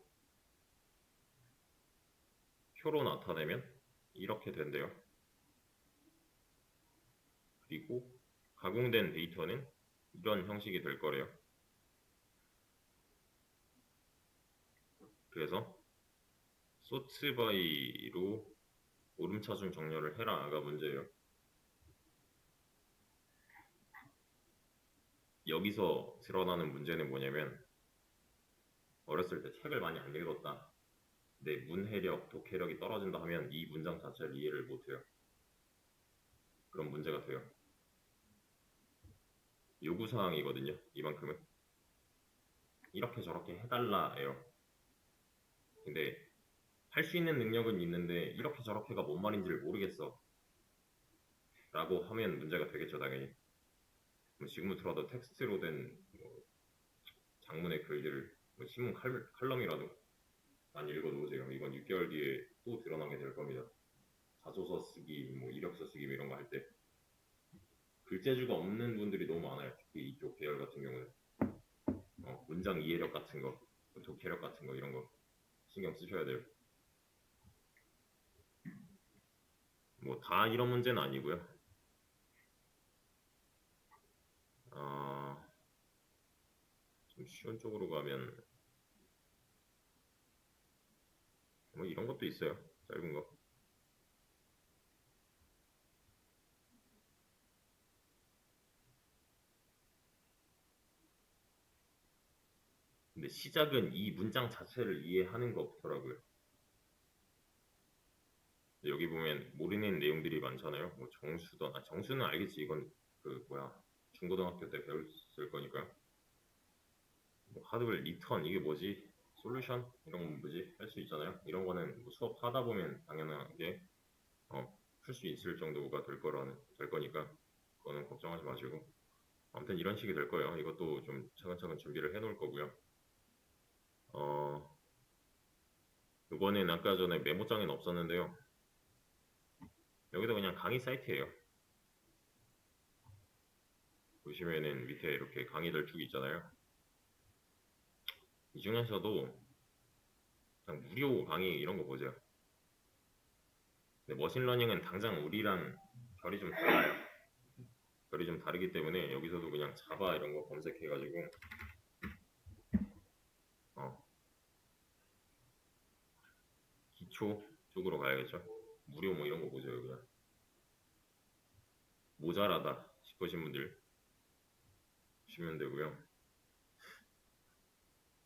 표로 나타내면 이렇게 된대요. 그리고 가공된 데이터는 이런 형식이 될 거래요. 그래서 소트 바이로 오름차순 정렬을 해라가 문제예요. 여기서 드러나는 문제는 뭐냐면 어렸을 때 책을 많이 안 읽었다. 내 문해력, 독해력이 떨어진다 하면 이 문장 자체를 이해를 못해요. 그런 문제가 돼요. 요구사항이거든요. 이만큼은. 이렇게 저렇게 해달라예요. 근데 할 수 있는 능력은 있는데 이렇게 저렇게가 뭔 말인지를 모르겠어 라고 하면 문제가 되겠죠. 당연히. 지금부터라도 텍스트로 된뭐 장문의 글들, 뭐 신문 칼럼이라도 많이 읽어놓으세요. 이건 6개월 뒤에 또 드러나게 될 겁니다. 자소서 쓰기, 뭐 이력서 쓰기 뭐 이런 거 할 때 글재주가 없는 분들이 너무 많아요. 특히 이쪽 계열 같은 경우는 문장 이해력 같은 거, 독해력 같은 거 이런 거 신경 쓰셔야 돼요. 뭐 다 이런 문제는 아니고요. 좀 쉬운 쪽으로 가면 뭐 이런 것도 있어요. 짧은 거. 근데 시작은 이 문장 자체를 이해하는 것부터라고요. 여기 보면 모르는 내용들이 많잖아요. 뭐 정수던, 정수는 알겠지. 이건 그 뭐야 중고등학교 때 배웠을 거니까. 뭐 하드웨어 리턴 이게 뭐지? 솔루션 이런 건 뭐지? 할 수 있잖아요. 이런 거는 뭐 수업 하다 보면 당연하게 풀 수 있을 정도가 될 거니까 그거는 걱정하지 마시고. 아무튼 이런 식이 될 거예요. 이것도 좀 차근차근 준비를 해 놓을 거고요. 이거는 아까 전에 메모장에는 없었는데요. 여기도 그냥 강의 사이트예요. 보시면은 밑에 이렇게 강의들 쭉 있잖아요. 이 중에서도 그냥 무료 강의 이런 거 보세요. 근데 머신러닝은 당장 우리랑 결이 좀 달라요. 결이 좀 다르기 때문에 여기서도 그냥 자바 이런 거 검색해가지고 기초 쪽으로 가야겠죠. 무료 뭐 이런 거 보세요. 그냥 모자라다 싶으신 분들 보시면 되고요.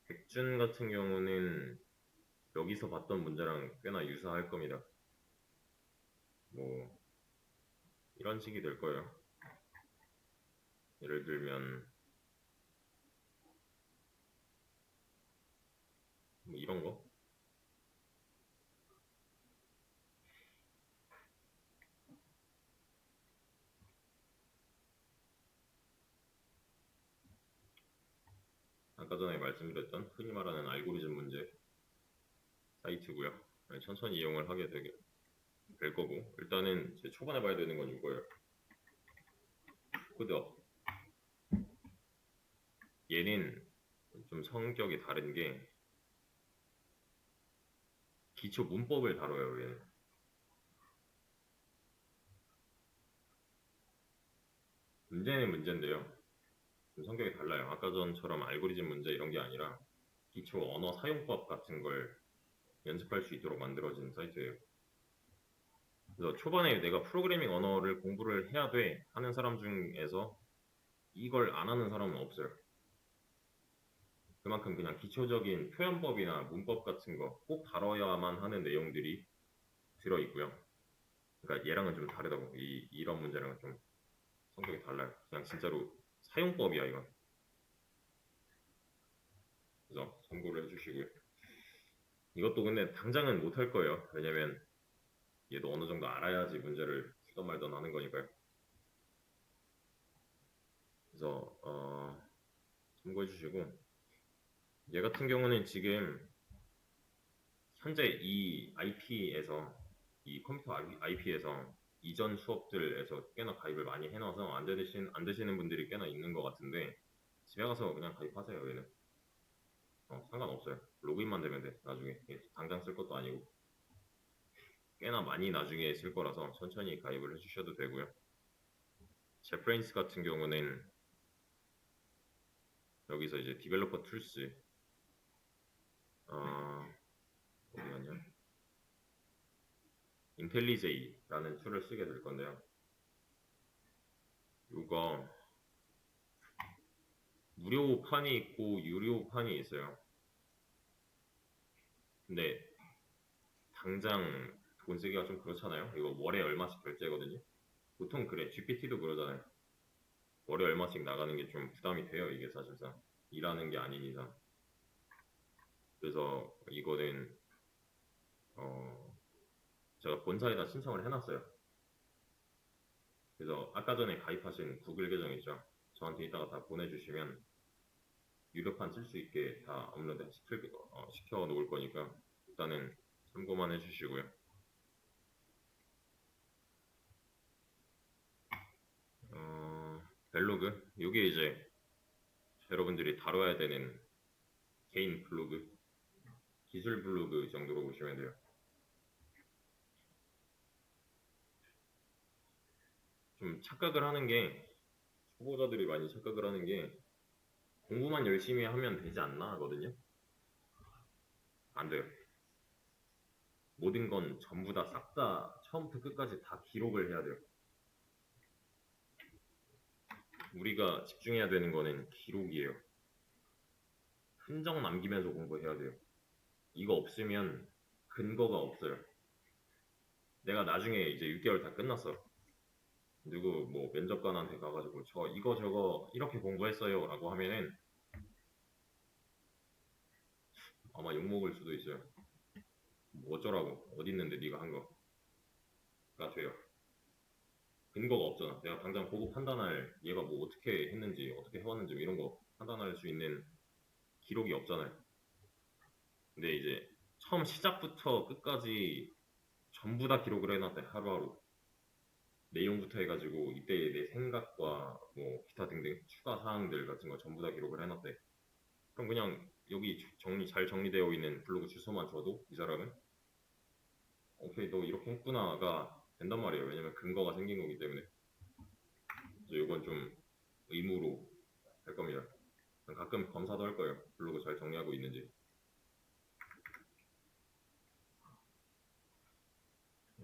백준 같은 경우는 여기서 봤던 문제랑 꽤나 유사할 겁니다. 뭐 이런 식이 될 거예요. 예를 들면 뭐 이런 거. 아까 전에 말씀드렸던 흔히 말하는 알고리즘 문제 사이트고요. 천천히 이용을 하게 될 거고, 일단은 제 초반에 봐야 되는 건 이거예요. 코드업. 얘는 좀 성격이 다른 게 기초 문법을 다뤄요. 얘는. 문제는 문제인데요. 좀 성격이 달라요. 아까 전처럼 알고리즘 문제 이런 게 아니라 기초 언어 사용법 같은 걸 연습할 수 있도록 만들어진 사이트예요. 그래서 초반에 내가 프로그래밍 언어를 공부를 해야 돼 하는 사람 중에서 이걸 안 하는 사람은 없어요. 그만큼 그냥 기초적인 표현법이나 문법 같은 거 꼭 다뤄야만 하는 내용들이 들어있고요. 그러니까 얘랑은 좀 다르다고. 이런 문제랑은 좀 성격이 달라요. 그냥 진짜로 사용법이야 이건. 그래서 참고를 해주시고요. 이것도 근데 당장은 못 할 거예요. 왜냐면 얘도 어느 정도 알아야지 문제를 쓰던 말던 하는 거니까요. 그래서 참고해 주시고, 얘 같은 경우는 지금 현재 이 IP에서, 이 컴퓨터 IP에서 이전 수업들에서 꽤나 가입을 많이 해놔서 안 되시는 분들이 꽤나 있는 것 같은데, 집에 가서 그냥 가입하세요. 얘는 상관없어요. 로그인만 되면 돼. 나중에 당장 쓸 것도 아니고 꽤나 많이 나중에 쓸 거라서 천천히 가입을 해주셔도 되고요. 제프레인스 같은 경우는 여기서 이제 디벨로퍼 툴스 어디 갔냐? 인텔리제이라는 툴을 쓰게 될 건데요. 이거 무료판이 있고 유료판이 있어요. 근데 당장 돈 쓰기가 좀 그렇잖아요. 이거 월에 얼마씩 결제거든요. 보통 그래. GPT도 그러잖아요. 월에 얼마씩 나가는 게 좀 부담이 돼요. 이게 사실상 일하는 게 아닌 이상. 그래서 이거는 제가 본사에다 신청을 해놨어요. 그래서 아까 전에 가입하신 구글 계정 있죠. 저한테 이따가 다 보내주시면 유료판 쓸 수 있게 다 업로드 시켜 놓을 거니까 일단은 참고만 해주시고요. 벨로그 이게 이제 여러분들이 다뤄야 되는 개인 블로그, 기술 블로그 정도로 보시면 돼요. 좀 착각을 하는 게, 초보자들이 많이 착각을 하는 게 공부만 열심히 하면 되지 않나 하거든요. 안 돼요. 모든 건 전부 다 싹 다 처음부터 끝까지 다 기록을 해야 돼요. 우리가 집중해야 되는 거는 기록이에요. 흔적 남기면서 공부해야 돼요. 이거 없으면 근거가 없어요. 내가 나중에 이제 6개월 다 끝났어. 누구 뭐 면접관한테 가가지고 저 이거 저거 이렇게 공부했어요 라고 하면은 아마 욕먹을 수도 있어요. 뭐 어쩌라고 어디 있는데 네가 한 거가 돼요. 근거가 없잖아. 내가 당장 보고 판단할 얘가 뭐 어떻게 했는지 어떻게 해왔는지 뭐 이런 거 판단할 수 있는 기록이 없잖아요. 근데 이제 처음 시작부터 끝까지 전부 다 기록을 해놨대. 하루하루 내용부터 해가지고 이때 내 생각과 뭐 기타 등등 추가 사항들 같은 거 전부 다 기록을 해놨대. 그럼 그냥 여기 잘 정리되어 있는 블로그 주소만 줘도 이 사람은 오케이 너 이렇게 했구나가 된단 말이에요. 왜냐면 근거가 생긴 거기 때문에. 그래서 이건 좀 의무로 할 겁니다. 가끔 검사도 할 거예요. 블로그 잘 정리하고 있는지.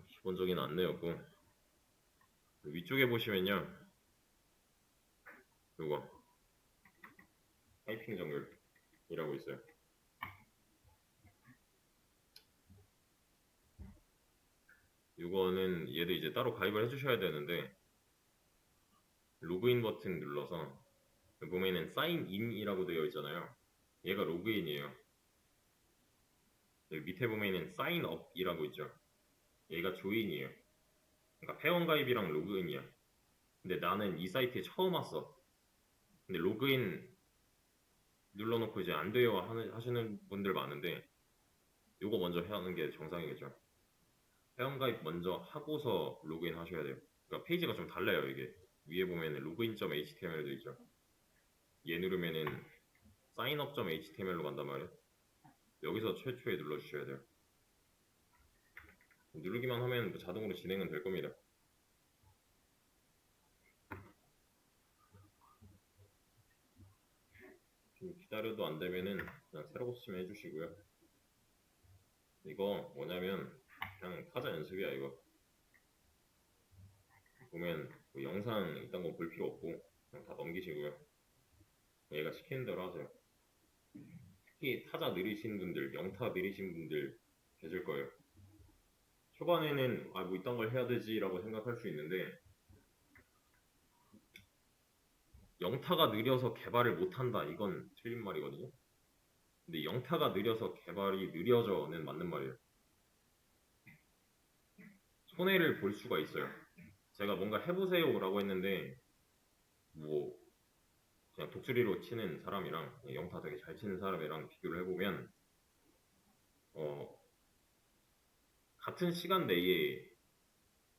기본적인 안내였고 위쪽에 보시면요. 이거 타이핑 정렬이라고 있어요. 이거는 얘도 이제 따로 가입을 해주셔야 되는데 로그인 버튼 눌러서 보면은 사인인이라고 되어 있잖아요. 얘가 로그인이에요. 여기 밑에 보면은 사인업이라고 있죠. 얘가 조인이에요. 그러니까 회원 가입이랑 로그인이야. 근데 나는 이 사이트에 처음 왔어. 근데 로그인 눌러놓고 이제 안 돼요 하시는 분들 많은데 요거 먼저 해야 하는 게 정상이겠죠. 회원가입 먼저 하고서 로그인 하셔야 돼요. 그러니까 페이지가 좀 달라요. 이게 위에 보면 login.html도 있죠. 얘 누르면은 signup.html로 간단 말이에요. 여기서 최초에 눌러주셔야 돼요. 누르기만 하면 자동으로 진행은 될 겁니다. 좀 기다려도 안 되면은 그냥 새로 고치면 해주시고요. 이거 뭐냐면 그냥 타자 연습이야. 이거 보면 뭐 영상 이딴 거 볼 필요 없고 그냥 다 넘기시고요. 얘가 시키는 대로 하세요. 특히 타자 느리신 분들, 영타 느리신 분들 계실 거예요. 초반에는 아 뭐 이딴 걸 해야 되지라고 생각할 수 있는데 영타가 느려서 개발을 못한다 이건 틀린 말이거든요. 근데 영타가 느려서 개발이 느려져는 맞는 말이에요. 손해를 볼 수가 있어요. 제가 뭔가 해보세요 라고 했는데 뭐 그냥 독수리로 치는 사람이랑 영타 되게 잘 치는 사람이랑 비교를 해보면 같은 시간 내에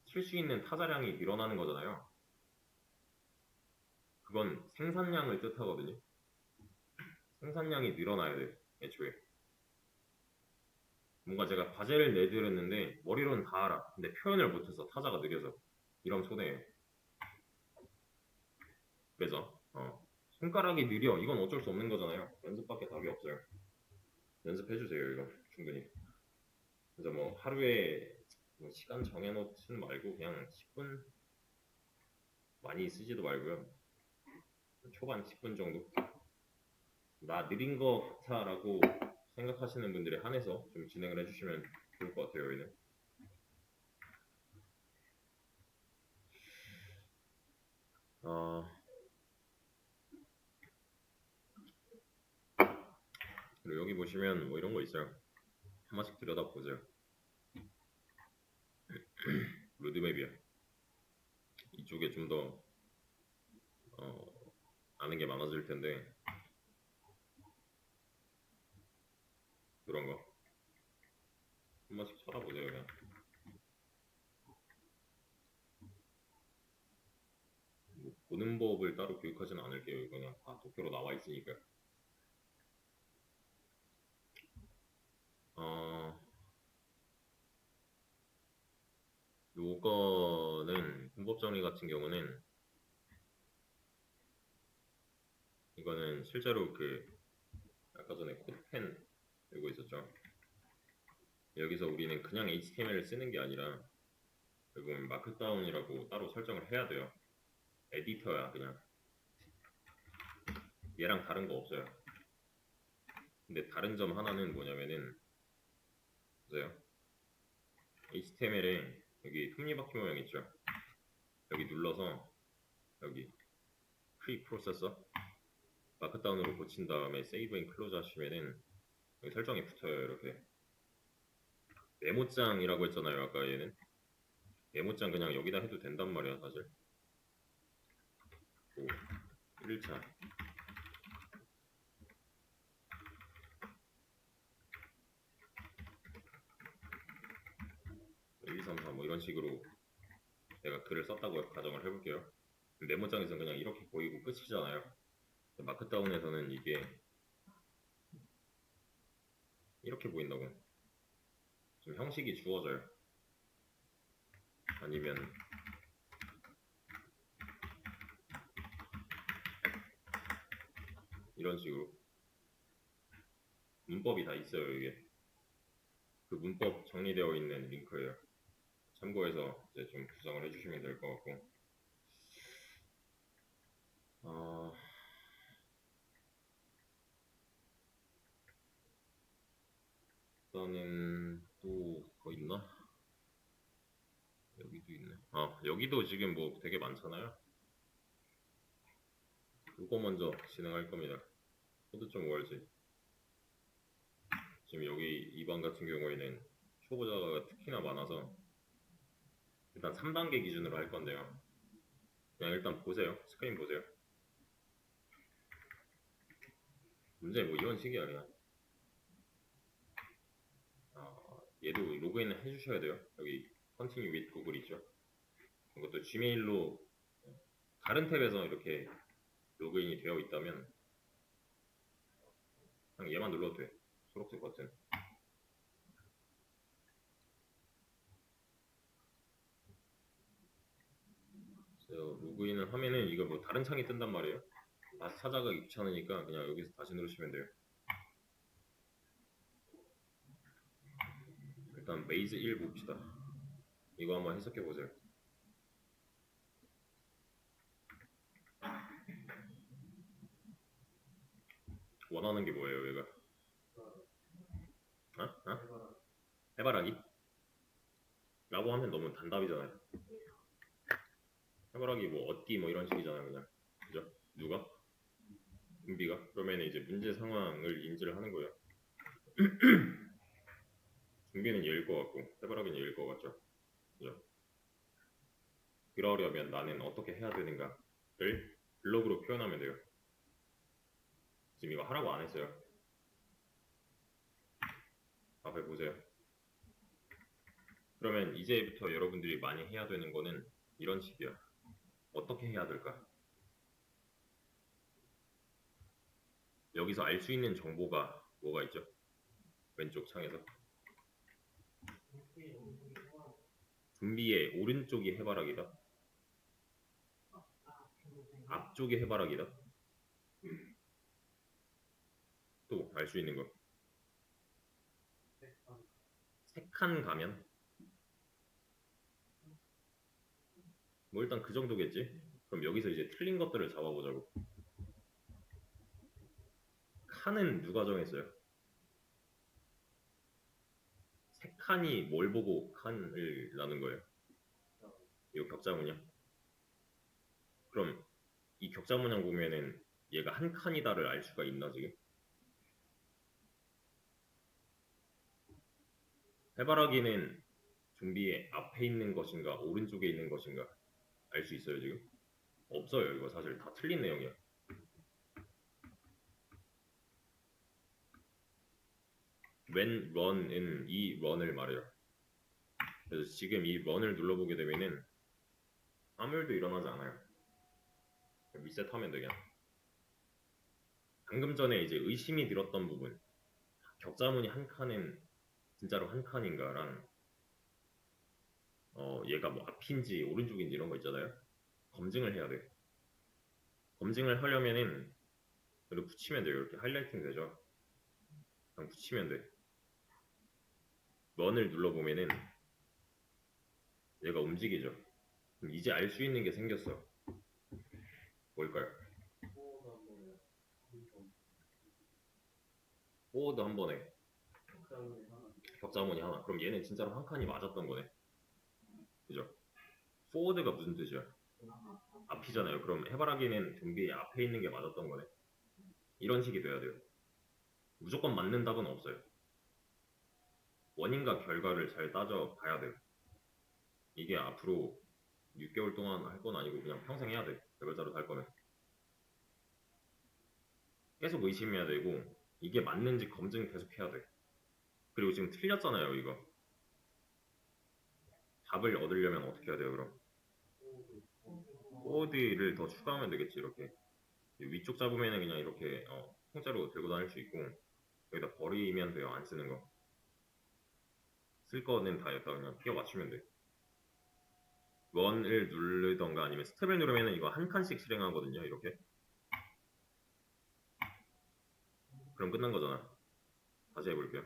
칠 수 있는 타자량이 늘어나는 거잖아요. 그건 생산량을 뜻하거든요. 생산량이 늘어나야 돼요. 애초에. 뭔가 제가 과제를 내드렸는데 머리로는 다 알아. 근데 표현을 못해서 타자가 느려서 이러면 손해예요. 그래서 손가락이 느려 이건 어쩔 수 없는 거잖아요. 연습밖에 답이 없어요. 연습해주세요 이거 충분히. 그래서 뭐 하루에 뭐 시간 정해놓지는 말고 그냥 10분 많이 쓰지도 말고요. 초반 10분 정도. 나 느린 거 같아라고 생각하시는 분들에 한해서 좀 진행을 해주시면 좋을 것 같아요. 여기는. 그리고 여기 보시면 뭐 이런 거 있어요. 한 번씩 들여다보세요. 로드맵이야. 이쪽에 좀 더 아는 게 많아질 텐데 그런 거 한 번씩 찾아보세요. 그냥. 뭐 보는 법을 따로 교육하진 않을게요. 이거 그냥 다 도표로 나와 있으니까. 요거는 문법 정리 같은 경우는 이거는 실제로 그 아까 전에 코드펜 들고 있었죠. 여기서 우리는 그냥 HTML을 쓰는 게 아니라 여기 마크다운이라고 따로 설정을 해야 돼요. 에디터야 그냥. 얘랑 다른 거 없어요. 근데 다른 점 하나는 뭐냐면은 보세요. HTML에 여기 톱니바퀴 모양 있죠? 여기 눌러서 여기 프리 프로세서 마크다운으로 고친 다음에 세이브 앤 클로즈 하시면은 여기 설정이 붙어요. 이렇게 메모장이라고 했잖아요. 아까 얘는 메모장 그냥 여기다 해도 된단 말이야 사실. 1차 1, 2, 3, 4 뭐 이런 식으로 내가 글을 썼다고 가정을 해볼게요. 메모장에서는 그냥 이렇게 보이고 끝이잖아요. 마크다운에서는 이게 이렇게 보인다고. 좀 형식이 주어져요. 아니면 이런 식으로 문법이 다 있어요. 이게 그 문법 정리되어 있는 링크예요. 참고해서 이제 좀 구성을 해주시면 될 것 같고, 일단은 또 뭐 있나? 여기도 있네. 여기도 지금 뭐 되게 많잖아요. 이거 먼저 진행할 겁니다. 코드 좀 월지. 지금 여기 이 반 같은 경우에는 초보자가 특히나 많아서 일단 3단계 기준으로 할 건데요. 그냥 일단 보세요. 스크린 보세요. 문제 뭐 이런 식이야 그냥. 얘도 로그인을 해주셔야 돼요. 여기 Continue with Google 있죠. 이것도 지메일로 다른 탭에서 이렇게 로그인이 되어 있다면 그냥 얘만 눌러도 돼. 초록색 버튼. 그래서 로그인을 하면은 이거 뭐 다른 창이 뜬단 말이에요. 다시 찾아가기 귀찮으니까 그냥 여기서 다시 누르시면 돼요. 일단 메이즈 1 봅시다. 이거 한번 해석해 보세요. 원하는 게 뭐예요, 얘가? 해바라기? 라고 하면 너무 단답이잖아요. 해바라기 뭐 얻기 뭐 이런 식이잖아요, 그냥. 그죠? 누가? 준비가? 그러면 이제 문제 상황을 인지를 하는 거예요. 준비는 얘일 것 같고 해바라기는 얘일 것 같죠. 그죠? 그러려면 나는 어떻게 해야 되는가를 블록으로 표현하면 돼요. 지금 이거 하라고 안 했어요. 앞에 보세요. 그러면 이제부터 여러분들이 많이 해야 되는 거는 이런 식이야. 어떻게 해야 될까? 여기서 알 수 있는 정보가 뭐가 있죠? 왼쪽 창에서 준비의 오른쪽이 해바라기다. 앞쪽이 해바라기다. 또 알 수 있는 거. 세 칸 가면 뭐 일단 그 정도겠지? 그럼 여기서 이제 틀린 것들을 잡아보자고. 칸은 누가 정했어요? 세 칸이 뭘 보고 칸을 나눈 거예요? 이거 격자문이야? 그럼 이 격자문양 보면은 얘가 한 칸이다를 알 수가 있나 지금? 해바라기는 좀비의 앞에 있는 것인가 오른쪽에 있는 것인가 알 수 있어요 지금? 없어요. 이거 사실 다 틀린 내용이야. when run은 이 run을 말해요. 그래서 지금 이 run을 눌러보게 되면은 아무 일도 일어나지 않아요. 리셋하면 돼 그냥. 방금 전에 이제 의심이 들었던 부분, 격자문이 한 칸은 진짜로 한 칸인가랑 얘가 뭐 앞인지 오른쪽인지 이런 거 있잖아요. 검증을 해야 돼. 검증을 하려면은 이렇게 붙이면 돼요. 이렇게 하이라이팅 되죠. 그냥 붙이면 돼. run을 눌러보면은 얘가 움직이죠. 그럼 이제 알 수 있는 게 생겼어. 뭘까요? 포워드 한 번에 격자문이 하나. 그럼 얘는 진짜로 한 칸이 맞았던 거네. 그죠? forward가 무슨 뜻이야? 앞이잖아요. 그럼 해바라기는 등비 앞에 있는 게 맞았던 거네. 이런 식이 돼야 돼요. 무조건 맞는 답은 없어요. 원인과 결과를 잘 따져 봐야 돼요. 이게 앞으로 6개월 동안 할 건 아니고 그냥 평생 해야 돼. 개발자로 살 거면. 계속 의심해야 되고 이게 맞는지 검증 계속 해야 돼. 그리고 지금 틀렸잖아요, 이거. 답을 얻으려면 어떻게 해야 돼요, 그럼? 코드를 더 추가하면 되겠지, 이렇게. 위쪽 잡으면 그냥 이렇게 통째로 들고 다닐 수 있고 여기다 버리면 돼요, 안 쓰는 거. 쓸 거는 다 여기다 그냥 끼워 맞추면 돼. 런을 누르던가 아니면 스텝을 누르면 이거 한 칸씩 실행하거든요, 이렇게. 그럼 끝난 거잖아. 다시 해볼게요.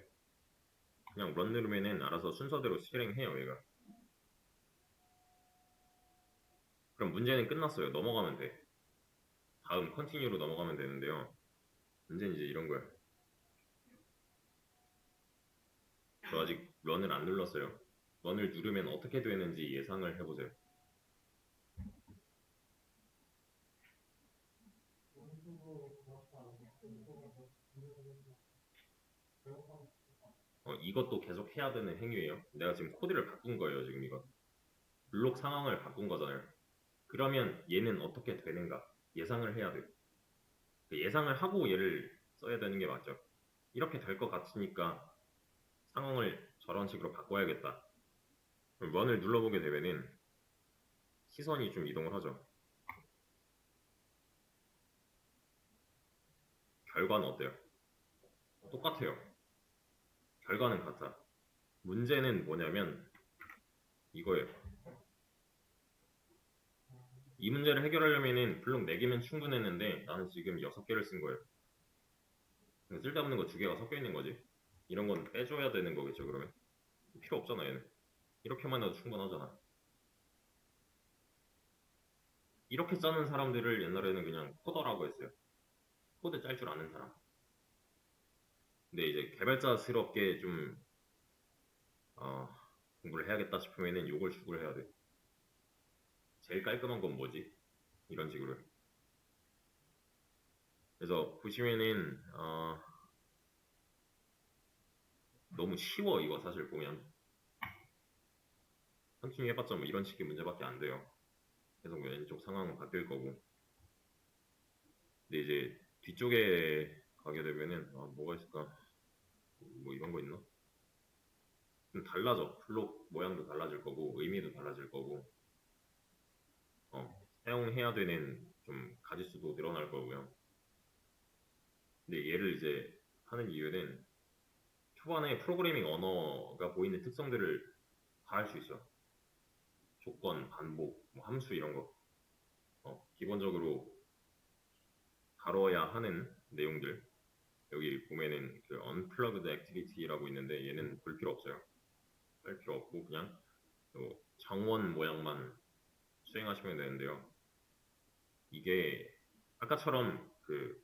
그냥 런 누르면은 알아서 순서대로 실행해요, 얘가. 그럼 문제는 끝났어요. 넘어가면 돼. 다음 컨티뉴로 넘어가면 되는데요. 문제는 이제 이런 거야. 저 아직 런을 안 눌렀어요. 런을 누르면 어떻게 되는지 예상을 해보세요. 이것도 계속 해야 되는 행위예요. 내가 지금 코드를 바꾼 거예요, 지금 이거. 블록 상황을 바꾼 거잖아요. 그러면 얘는 어떻게 되는가 예상을 해야 돼요. 그 예상을 하고 얘를 써야 되는 게 맞죠. 이렇게 될 것 같으니까 상황을 저런 식으로 바꿔야겠다. 그럼 런을 눌러보게 되면은 시선이 좀 이동을 하죠. 결과는 어때요? 똑같아요. 결과는 같아. 문제는 뭐냐면 이거예요. 이 문제를 해결하려면은 블록 4개면 충분했는데 나는 지금 6개를 쓴 거예요. 쓸데없는 거 2개가 섞여 있는 거지. 이런 건 빼줘야 되는 거겠죠, 그러면? 필요 없잖아, 얘는. 이렇게만 해도 충분하잖아. 이렇게 짜는 사람들을 옛날에는 그냥 코더라고 했어요. 코드 짤 줄 아는 사람. 근데 이제 개발자스럽게 좀 어, 공부를 해야겠다 싶으면은 요걸 축을 해야 돼. 제일 깔끔한 건 뭐지? 이런 식으로. 그래서 보시면은 너무 쉬워 이거 사실 보면. 컨티뉴 해봤자 뭐 이런 식의 문제밖에 안 돼요. 계속 왼쪽 상황은 바뀔 거고. 근데 이제 뒤쪽에 가게 되면은 뭐가 있을까? 뭐 이런 거 있나? 좀 달라져. 블록 모양도 달라질 거고 의미도 달라질 거고 사용해야 되는 좀 가짓수도 늘어날 거고요. 근데 얘를 이제 하는 이유는 초반에 프로그래밍 언어가 보이는 특성들을 다 할 수 있어. 조건, 반복, 뭐 함수 이런 거. 기본적으로 다뤄야 하는 내용들. 여기 보면은 그 unplugged activity라고 있는데 얘는 볼 필요 없어요. 할 필요 없고 그냥 정원 모양만 수행하시면 되는데요. 이게 아까처럼 그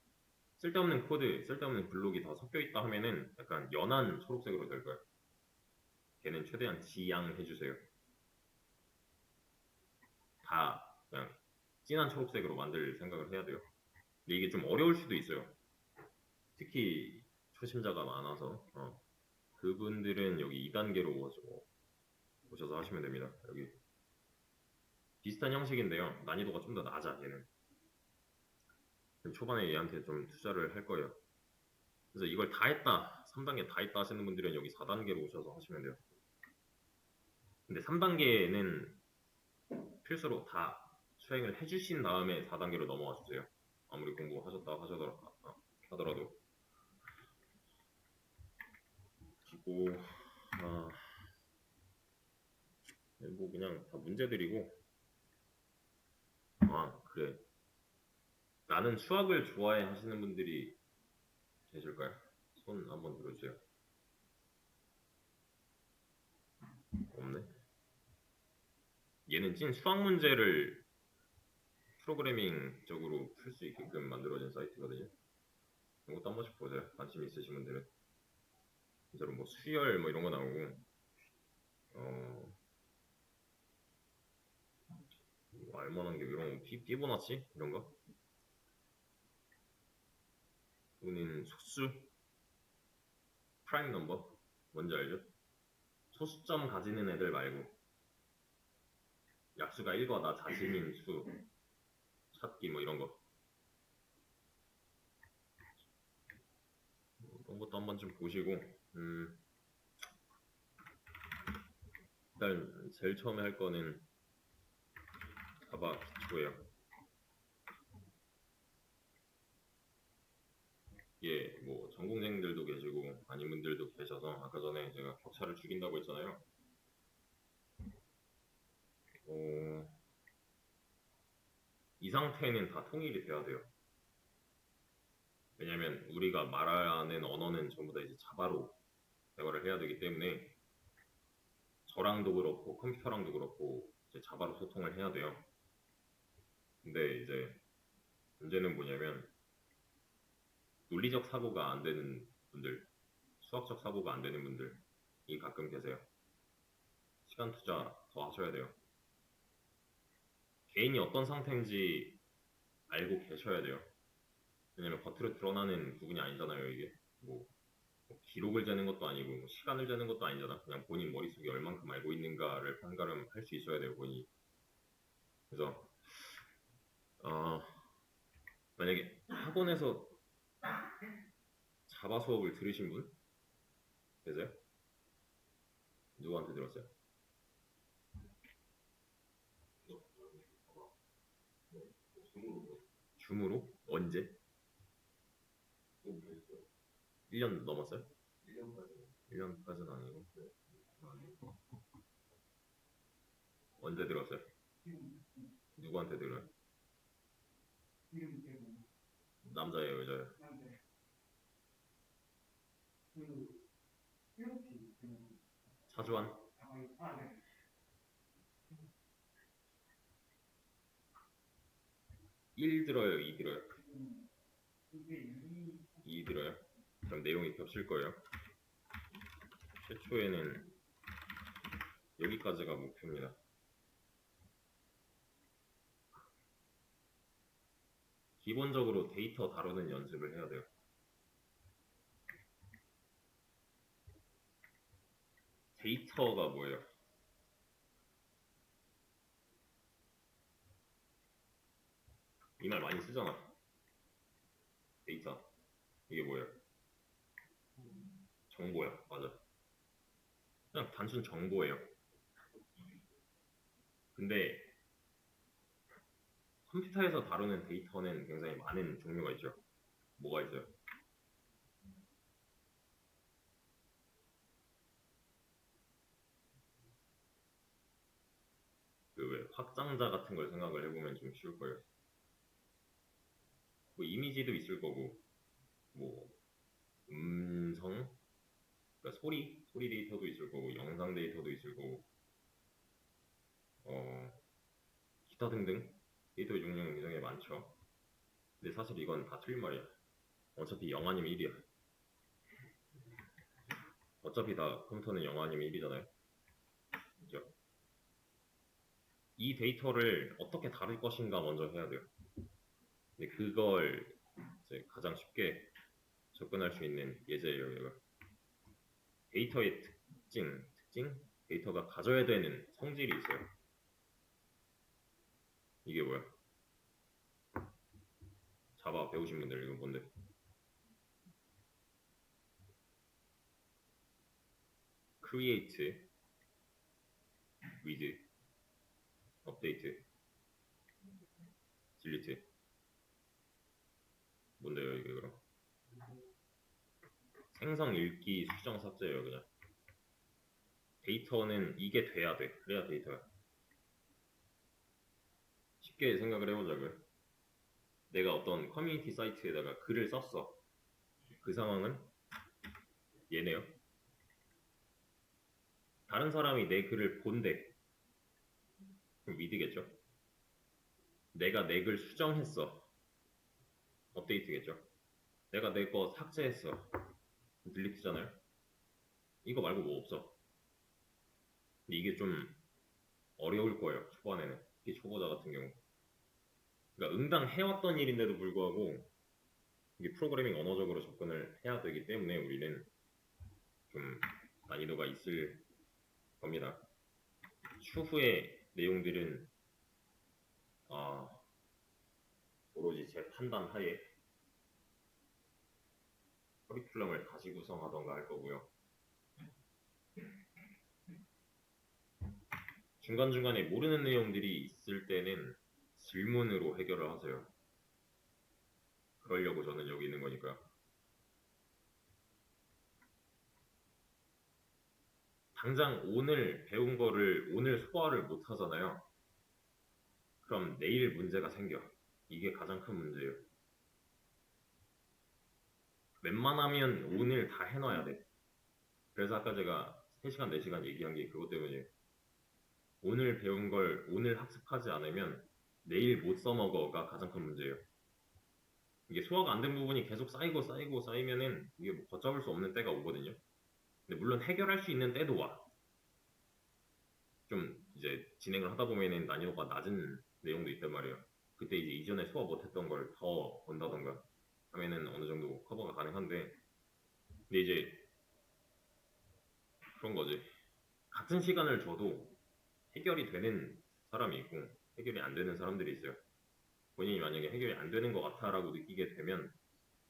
쓸데없는 코드, 쓸데없는 블록이 다 섞여 있다 하면은 약간 연한 초록색으로 될 거예요. 걔는 최대한 지양해주세요. 다 그냥 진한 초록색으로 만들 생각을 해야 돼요. 근데 이게 좀 어려울 수도 있어요. 특히 초심자가 많아서 그분들은 여기 2단계로 오셔서 하시면 됩니다. 여기 비슷한 형식인데요. 난이도가 좀 더 낮아 얘는. 초반에 얘한테 좀 투자를 할 거예요. 그래서 이걸 다 했다, 3단계 다 했다 하시는 분들은 여기 4단계로 오셔서 하시면 돼요. 근데 3단계는 필수로 다 수행을 해주신 다음에 4단계로 넘어와 주세요. 아무리 공부하셨다 하더라도. 그리고 뭐 그냥 다 문제들이고. 그래. 나는 수학을 좋아해 하시는 분들이 계실까요? 손 한번 들어주세요. 없네. 얘는 찐 수학 문제를 프로그래밍적으로 풀 수 있게끔 만들어진 사이트거든요. 이것도 한 번씩 보세요. 관심 있으신 분들은. 진짜로 뭐 수열 뭐 이런 거 나오고 알만한 게 이런 거 피보나치 이런 거? 또는 속수 프라임 넘버 뭔지 알죠? 소수점 가지는 애들 말고 약수가 1과 나 자신인 수 찾기 뭐 이런 거 그런 것도 한번 좀 보시고 일단 제일 처음에 할 거는 자바 기초예요. 이게 뭐 전공생들도 계시고 아닌 분들도 계셔서 아까 전에 제가 격차를 죽인다고 했잖아요. 이 상태는 다 통일이 돼야 돼요. 왜냐면 우리가 말하는 언어는 전부 다 이제 자바로 대화를 해야 되기 때문에 저랑도 그렇고 컴퓨터랑도 그렇고 이제 자바로 소통을 해야 돼요. 근데 이제 문제는 뭐냐면 논리적 사고가 안 되는 분들, 수학적 사고가 안 되는 분들이 가끔 계세요. 시간 투자 더 하셔야 돼요. 개인이 어떤 상태인지 알고 계셔야 돼요. 왜냐면 겉으로 드러나는 부분이 아니잖아요, 이게. 뭐 기록을 재는 것도 아니고 뭐 시간을 재는 것도 아니잖아. 그냥 본인 머릿속에 얼만큼 알고 있는가를 판가름할 수 있어야 돼요, 본인이. 그래서 만약에 학원에서 자바 수업을 들으신 분 계세요? 누구한테 들었어요? 줌으로? 언제? 1년 넘었어요? 1년까지는 아니고 언제 들었어요? 누구한테 들어요? 남자예요, 여자예요? 차주환? 1 들어요, 2 들어요? 2 들어요? 그럼 내용이 겹칠 거예요. 최초에는 여기까지가 목표입니다. 기본적으로 데이터 다루는 연습을 해야 돼요. 데이터가 뭐예요? 이 말 많이 쓰잖아. 데이터. 이게 뭐예요? 정보야. 맞아. 그냥 단순 정보예요. 근데 컴퓨터에서 다루는 데이터는 굉장히 많은 종류가 있죠. 뭐가 있어요? 그 왜 확장자 같은 걸 생각을 해보면 좀 쉬울 거예요. 뭐 이미지도 있을 거고, 뭐 음성, 그러니까 소리 데이터도 있을 거고, 영상 데이터도 있을 거고, 기타 등등 데이터의 종류는 굉장히 많죠. 근데 사실 이건 다 틀린 말이야. 어차피 0 아니면 1이야. 어차피 다 컴퓨터는 0 아니면 1이잖아요. 그죠? 이 데이터를 어떻게 다룰 것인가 먼저 해야 돼요. 근데 그걸 이제 가장 쉽게 접근할 수 있는 예제예요, 얘가. 데이터의 특징? 데이터가 가져야 되는 성질이 있어요. 이게 뭐야? 자바 배우신 분들 이건 뭔데? create, read, update, delete. 뭔데요, 이게 그럼? 생성, 읽기, 수정, 삭제예요, 그냥. 데이터는 이게 돼야 돼. 그래야 데이터야. 쉽게 생각을 해보자고요. 내가 어떤 커뮤니티 사이트에다가 글을 썼어. 그 상황은 얘네요. 다른 사람이 내 글을 본대. 그럼 read겠죠. 내가 내 글 수정했어. 업데이트겠죠. 내가 내 거 삭제했어. 딜리트잖아요. 이거 말고 뭐 없어. 근데 이게 좀 어려울 거예요, 초반에는. 특히 초보자 같은 경우. 그러니까 응당 해왔던 일인데도 불구하고 이게 프로그래밍 언어적으로 접근을 해야 되기 때문에 우리는 좀 난이도가 있을 겁니다. 추후의 내용들은 오로지 제 판단 하에 커리큘럼을 다시 구성하던가 할 거고요. 중간중간에 모르는 내용들이 있을 때는 질문으로 해결을 하세요. 그러려고 저는 여기 있는 거니까요. 당장 오늘 배운 거를 오늘 소화를 못 하잖아요. 그럼 내일 문제가 생겨. 이게 가장 큰 문제예요. 웬만하면 오늘 다 해놔야 돼. 그래서 아까 제가 3시간, 4시간 얘기한 게 그것 때문이에요. 오늘 배운 걸 오늘 학습하지 않으면 내일 못 써먹어가 가장 큰 문제예요. 이게 소화가 안 된 부분이 계속 쌓이면은 이게 뭐 걷잡을 수 없는 때가 오거든요. 근데 물론 해결할 수 있는 때도 와. 좀 이제 진행을 하다 보면은 난이도가 낮은 내용도 있단 말이에요. 그때 이제 이전에 소화 못했던 걸 더 본다던가 하면은 어느 정도 커버가 가능한데, 근데 이제 그런 거지. 같은 시간을 줘도 해결이 되는 사람이 있고 해결이 안 되는 사람들이 있어요. 본인이 만약에 해결이 안 되는 것 같아라고 느끼게 되면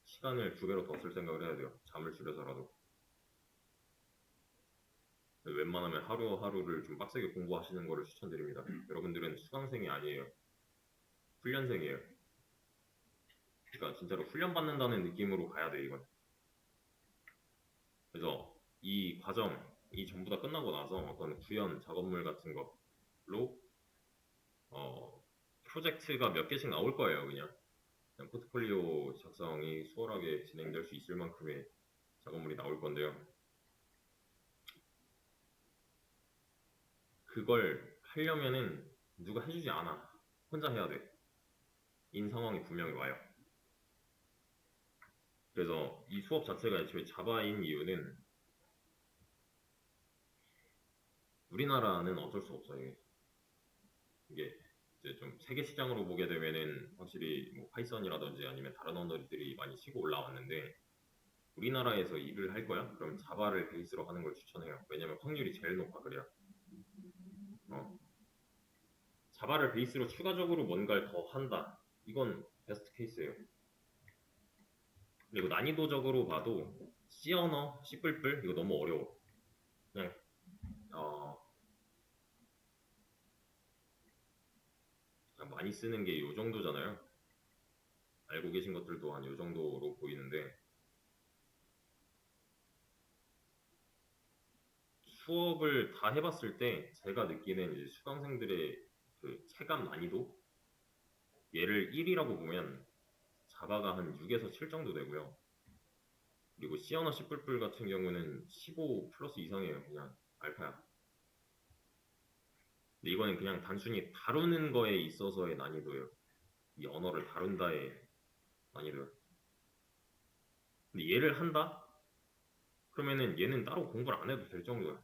시간을 2배로 더 쓸 생각을 해야 돼요. 잠을 줄여서라도. 웬만하면 하루하루를 좀 빡세게 공부하시는 거를 추천드립니다. 여러분들은 수강생이 아니에요. 훈련생이에요. 그러니까 진짜로 훈련받는다는 느낌으로 가야 돼, 이건. 그래서 이 과정이 전부 다 끝나고 나서 어떤 구현 작업물 같은 걸로 프로젝트가 몇 개씩 나올 거예요. 그냥 포트폴리오 작성이 수월하게 진행될 수 있을 만큼의 작업물이 나올 건데요. 그걸 하려면은 누가 해주지 않아. 혼자 해야 돼. 인 상황이 분명히 와요. 그래서 이 수업 자체가 애초에 자바인 이유는 우리나라는 어쩔 수 없어요. 이게 이제 좀 세계 시장으로 보게 되면은 확실히 뭐 파이썬이라든지 아니면 다른 언어들이 많이 치고 올라왔는데, 우리나라에서 일을 할 거야? 그럼 자바를 베이스로 하는 걸 추천해요. 왜냐면 확률이 제일 높아. 그래야 자바를 베이스로 추가적으로 뭔가를 더 한다. 이건 베스트 케이스예요. 그리고 난이도적으로 봐도 C 언어, C++ 이거 너무 어려워. 그냥 그냥 많이 쓰는 게 요 정도잖아요. 알고 계신 것들도 한 요 정도로 보이는데, 수업을 다 해봤을 때 제가 느끼는 이제 수강생들의 그 체감 난이도, 얘를 1이라고 보면 자바가 한 6에서 7 정도 되고요. 그리고 C 언어 C++ 같은 경우는 15 플러스 이상이에요. 그냥 알파야. 근데 이거는 그냥 단순히 다루는 거에 있어서의 난이도예요. 이 언어를 다룬다의 난이도. 근데 얘를 한다? 그러면은 얘는 따로 공부를 안 해도 될 정도야.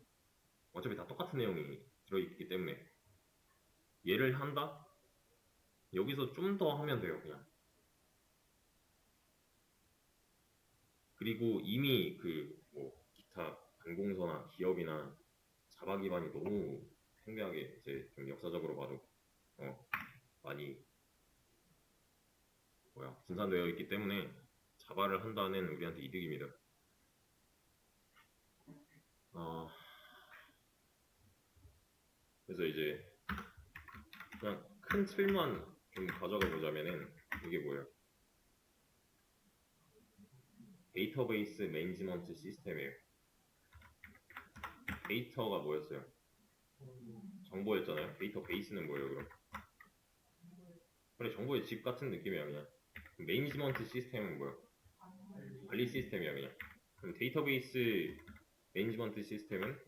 어차피 다 똑같은 내용이 들어있기 때문에. 얘를 한다? 여기서 좀 더 하면 돼요, 그냥. 그리고 이미 그 뭐 기타 관공서나 기업이나 자바 기반이 너무 팽배하게 이제 좀 역사적으로 봐도 많이 분산되어 있기 때문에 자바를 한다는 우리한테 이득입니다. 그래서 이제 그냥 큰 틀만 좀 가져가 보자면은 이게 뭐예요? 데이터베이스 매니지먼트 시스템이에요. 데이터가 뭐였어요? 정보였잖아요. 데이터베이스는 뭐예요, 그럼? 그래, 정보의 집 같은 느낌이야, 그냥. 매니지먼트 시스템은 뭐야? 관리 시스템이야, 그냥. 그럼 데이터베이스 매니지먼트 시스템은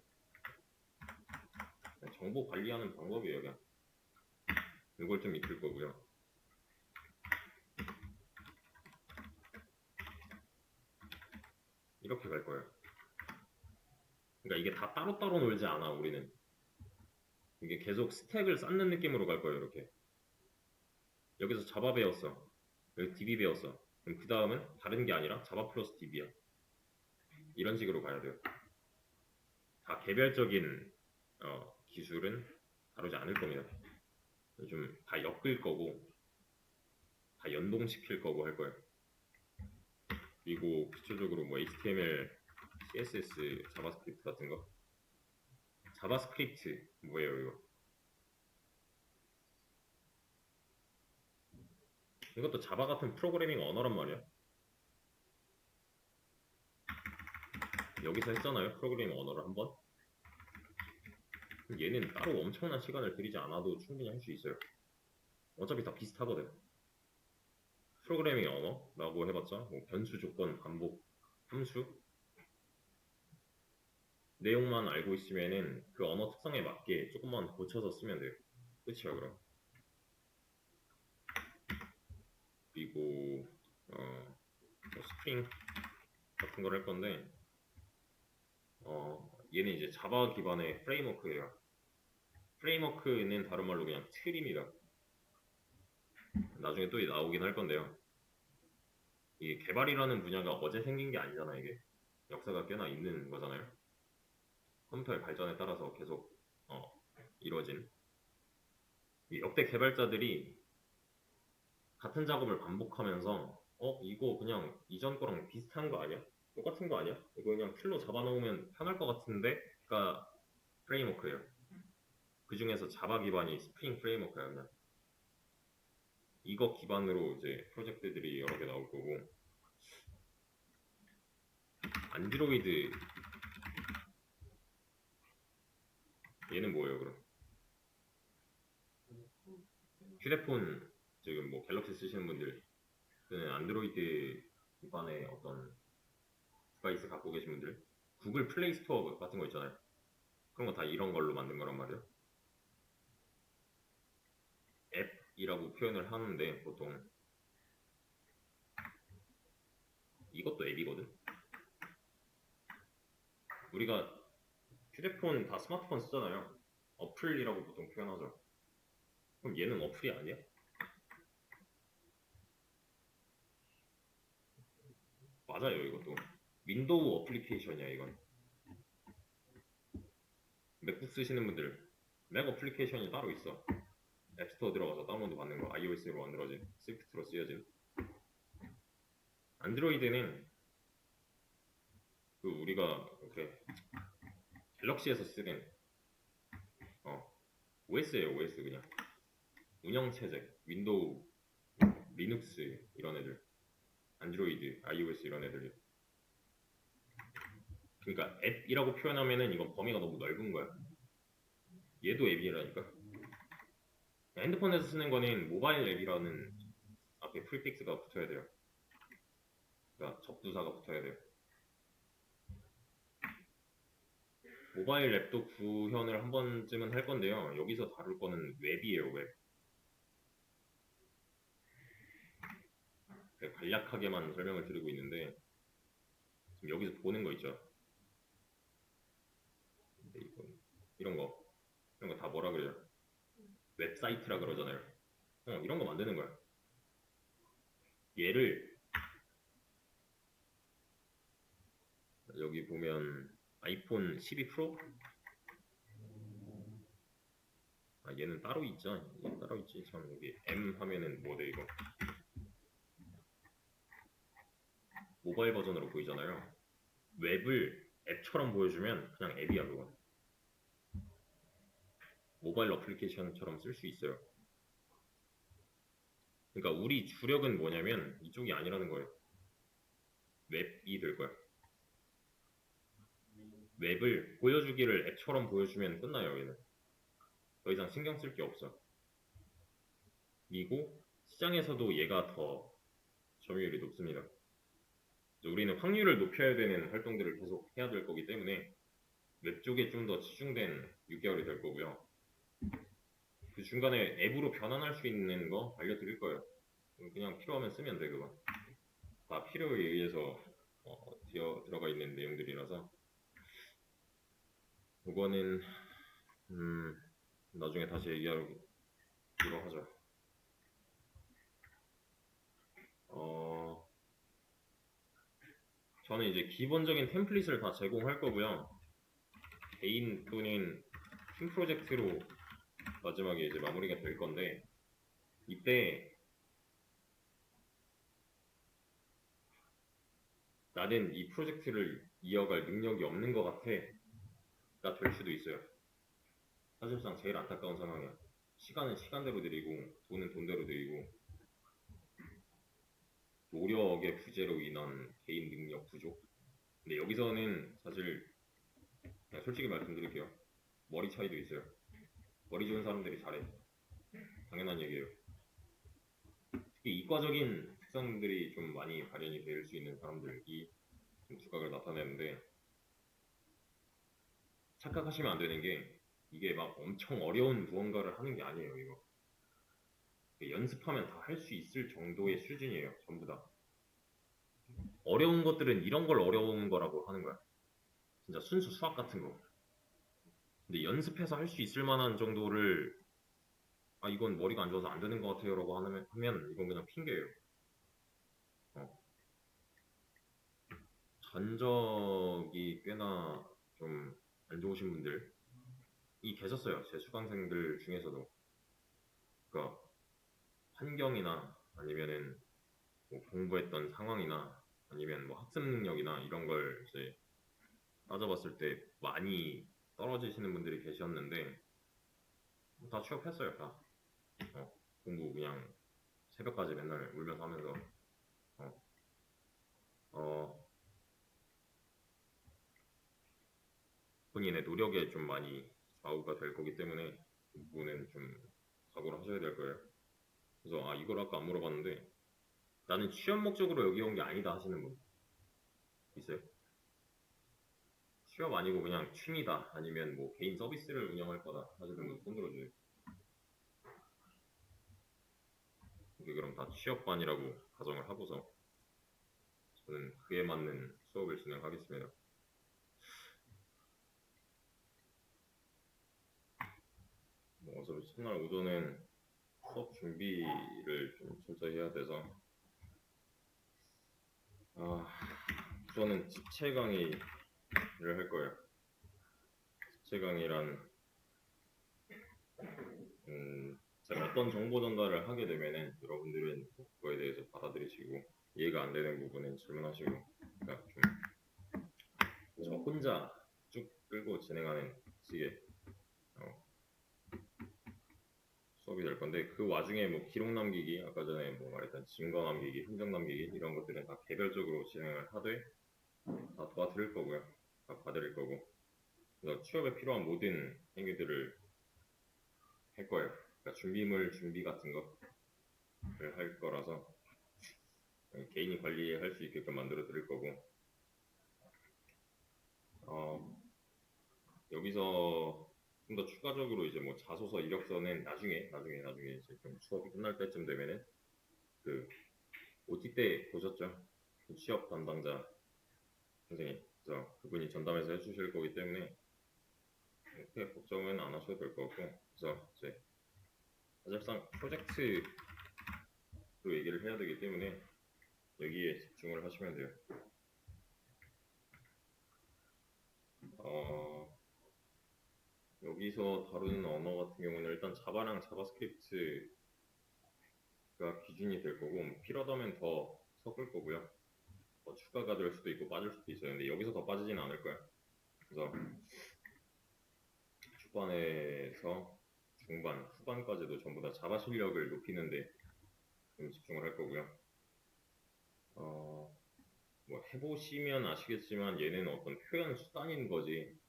그냥 정보 관리하는 방법이에요, 그냥. 이걸 좀 익힐 거고요. 이렇게 갈 거예요. 그러니까 이게 다 따로따로 놀지 않아, 우리는. 이게 계속 스택을 쌓는 느낌으로 갈 거예요. 이렇게 여기서 자바 배웠어, 여기 DB 배웠어. 그럼 그 다음은 다른 게 아니라 자바 플러스 DB야. 이런 식으로 가야 돼요. 다 개별적인 기술은 다루지 않을 겁니다. 좀 다 엮을 거고 다 연동시킬 거고 할 거예요. 그리고 기초적으로 뭐 HTML, CSS, 자바스크립트 같은 거. 자바스크립트 뭐예요 이거? 이것도 자바 같은 프로그래밍 언어란 말이야. 여기서 했잖아요. 프로그래밍 언어를 한번. 얘는 따로 엄청난 시간을 들이지 않아도 충분히 할 수 있어요. 어차피 다 비슷하거든. 프로그래밍 언어라고 해봤자 뭐 변수, 조건, 반복, 함수 내용만 알고 있으면은 그 언어 특성에 맞게 조금만 고쳐서 쓰면 돼요. 끝이야 그럼. 그리고 뭐 스프링 같은 걸 할 건데 얘는 이제 자바 기반의 프레임워크예요. 프레임워크는 다른 말로 그냥 틀입니다. 나중에 또 나오긴 할 건데요. 이 개발이라는 분야가 어제 생긴 게 아니잖아. 이게 역사가 꽤나 있는 거잖아요. 컴퓨터의 발전에 따라서 계속 이루어진 이 역대 개발자들이 같은 작업을 반복하면서 이거 그냥 이전 거랑 비슷한 거 아니야? 똑같은 거 아니야? 이거 그냥 틀로 잡아놓으면 편할 것 같은데?가 프레임워크예요. 그 중에서 자바 기반이 스프링 프레임워크야. 그냥 이거 기반으로 이제 프로젝트들이 여러 개 나올 거고. 안드로이드 얘는 뭐예요 그럼? 휴대폰 지금 뭐 갤럭시 쓰시는 분들, 안드로이드 기반의 어떤 디바이스 갖고 계신 분들, 구글 플레이 스토어 같은 거 있잖아요. 그런 거 다 이런 걸로 만든 거란 말이에요. 앱이라고 표현을 하는데 보통 이것도 앱이거든. 우리가 휴대폰 다 스마트폰 쓰잖아요. 어플이라고 보통 표현하죠. 그럼 얘는 어플이 아니야? 맞아요. 이것도 윈도우 어플리케이션이야. 이건 맥북 쓰시는 분들 맥 어플리케이션이 따로 있어. 앱스토어 들어가서 다운로드 받는 거. iOS로 만들어진 스위프트로 쓰여진. 안드로이드는 그 우리가 이렇게 갤럭시에서 쓰는 OS예요. OS 그냥 운영체제, 윈도우, 리눅스 이런 애들, 안드로이드, iOS 이런 애들. 그러니까 앱이라고 표현하면은 이건 범위가 너무 넓은 거야. 얘도 앱이라니까. 핸드폰에서 쓰는 거는 모바일 앱이라는 앞에 프리픽스가 붙어야 돼요. 그러니까 접두사가 붙어야 돼요. 모바일 앱도 구현을 한 번쯤은 할 건데요. 여기서 다룰 거는 웹이에요. 웹. 간략하게만 설명을 드리고 있는데 지금 여기서 보는 거 있죠. 이런 거 다 뭐라 그래요? 웹사이트라 그러잖아요. 이런 거 만드는 거야. 얘를 여기 보면 아이폰 12 프로? 얘는 따로 있죠. 얘 따로 있지. 참 여기 M 하면은 뭐돼 이거? 모바일 버전으로 보이잖아요. 웹을 앱처럼 보여주면 그냥 앱이야 그건. 모바일 어플리케이션처럼 쓸 수 있어요. 그러니까 우리 주력은 뭐냐면 이쪽이 아니라는 거예요. 웹이 될 거야. 웹을 보여주기를 앱처럼 보여주면 끝나요. 얘는 더 이상 신경 쓸 게 없어. 그리고 시장에서도 얘가 더 점유율이 높습니다. 우리는 확률을 높여야 되는 활동들을 계속 해야 될 거기 때문에 웹 쪽에 좀 더 치중된 6개월이 될 거고요. 그 중간에 앱으로 변환할 수 있는 거 알려드릴 거예요. 그냥 필요하면 쓰면 돼. 그거 다 필요에 의해서 들어가 있는 내용들이라서. 그거는 나중에 다시 얘기하기로 하죠. 저는 이제 기본적인 템플릿을 다 제공할 거고요. 개인 또는 팀 프로젝트로 마지막에 이제 마무리가 될 건데, 이때 나는 이 프로젝트를 이어갈 능력이 없는 것 같아가 될 수도 있어요. 사실상 제일 안타까운 상황이야. 시간은 시간대로 드리고 돈은 돈대로 드리고 노력의 부재로 인한 개인 능력 부족. 근데 여기서는 사실 그냥 솔직히 말씀드릴게요. 머리 차이도 있어요. 머리 좋은 사람들이 잘해. 당연한 얘기예요. 특히 이과적인 특성들이 좀 많이 발현이 될 수 있는 사람들이 좀 두각을 나타내는데, 착각하시면 안 되는 게 이게 막 엄청 어려운 무언가를 하는 게 아니에요. 이거 연습하면 다 할 수 있을 정도의 수준이에요. 전부 다. 어려운 것들은 이런 걸 어려운 거라고 하는 거야. 진짜 순수 수학 같은 거. 근데 연습해서 할 수 있을 만한 정도를, 아 이건 머리가 안 좋아서 안 되는 것 같아요 라고 하면 이건 그냥 핑계예요. 전적이 꽤나 좀 안 좋으신 분들이 계셨어요. 제 수강생들 중에서도. 그러니까 환경이나 아니면은 뭐 공부했던 상황이나 아니면 뭐 학습 능력이나 이런 걸 이제 따져봤을 때 많이 떨어지시는 분들이 계셨는데, 다 취업했어요. 다. 공부 그냥 새벽까지 맨날 울면서 하면서. 어, 어, 본인의 노력에 좀 많이 좌우가 될 거기 때문에 그 부분은 좀 각오를 하셔야 될 거예요. 그래서 이걸 아까 안 물어봤는데, 나는 취업 목적으로 여기 온 게 아니다 하시는 분 있어요? 취업 아니고 그냥 취미다 아니면 뭐 개인 서비스를 운영할 거다 하시는 분 손 들어주세요. 이게 그럼 다 취업반이라고 가정을 하고서 저는 그에 맞는 수업을 진행하겠습니다. 뭐 어차피 첫날 오전엔 수업 준비를 좀 철저히 해야 돼서, 우선은 집체 강의를 할 거예요. 집체 강의란, 제가 어떤 정보 전달을 하게 되면은 여러분들은 그거에 대해서 받아들이시고 이해가 안 되는 부분은 질문하시고, 그러니까 좀 저 혼자 쭉 끌고 진행하는 식의 수업이 될 건데, 그 와중에 뭐 기록 남기기, 아까 전에 뭐 말했던 증거 남기기, 흔적 남기기 이런 것들은 다 개별적으로 진행을 하되 다 도와드릴 거고요. 다 봐드릴 거고. 그래서 취업에 필요한 모든 행위들을 할 거예요. 그러니까 준비물 준비 같은 거를 할 거라서 개인이 관리할 수 있게끔 만들어 드릴 거고, 여기서 좀 더 추가적으로 이제 뭐 자소서 이력서는 나중에 이제 좀 수업이 끝날 때쯤 되면은 그 OT 때 보셨죠? 그 취업 담당자 선생님, 그래서 그분이 전담해서 해주실 거기 때문에 크게 걱정은 안 하셔도 될 것 같고, 그래서 이제 사실상 프로젝트로 얘기를 해야 되기 때문에 여기에 집중을 하시면 돼요. 여기서 다루는 언어 같은 경우는 일단 자바랑 자바스크립트가 기준이 될 거고, 뭐 필요하다면 더 섞을 거고요. 더 추가가 될 수도 있고 빠질 수도 있어요. 근데 여기서 더 빠지지는 않을 거예요. 그래서 초반에서 중반, 후반까지도 전부 다 자바 실력을 높이는데 좀 집중을 할 거고요. 뭐 해보시면 아시겠지만 얘는 어떤 표현 수단인 거지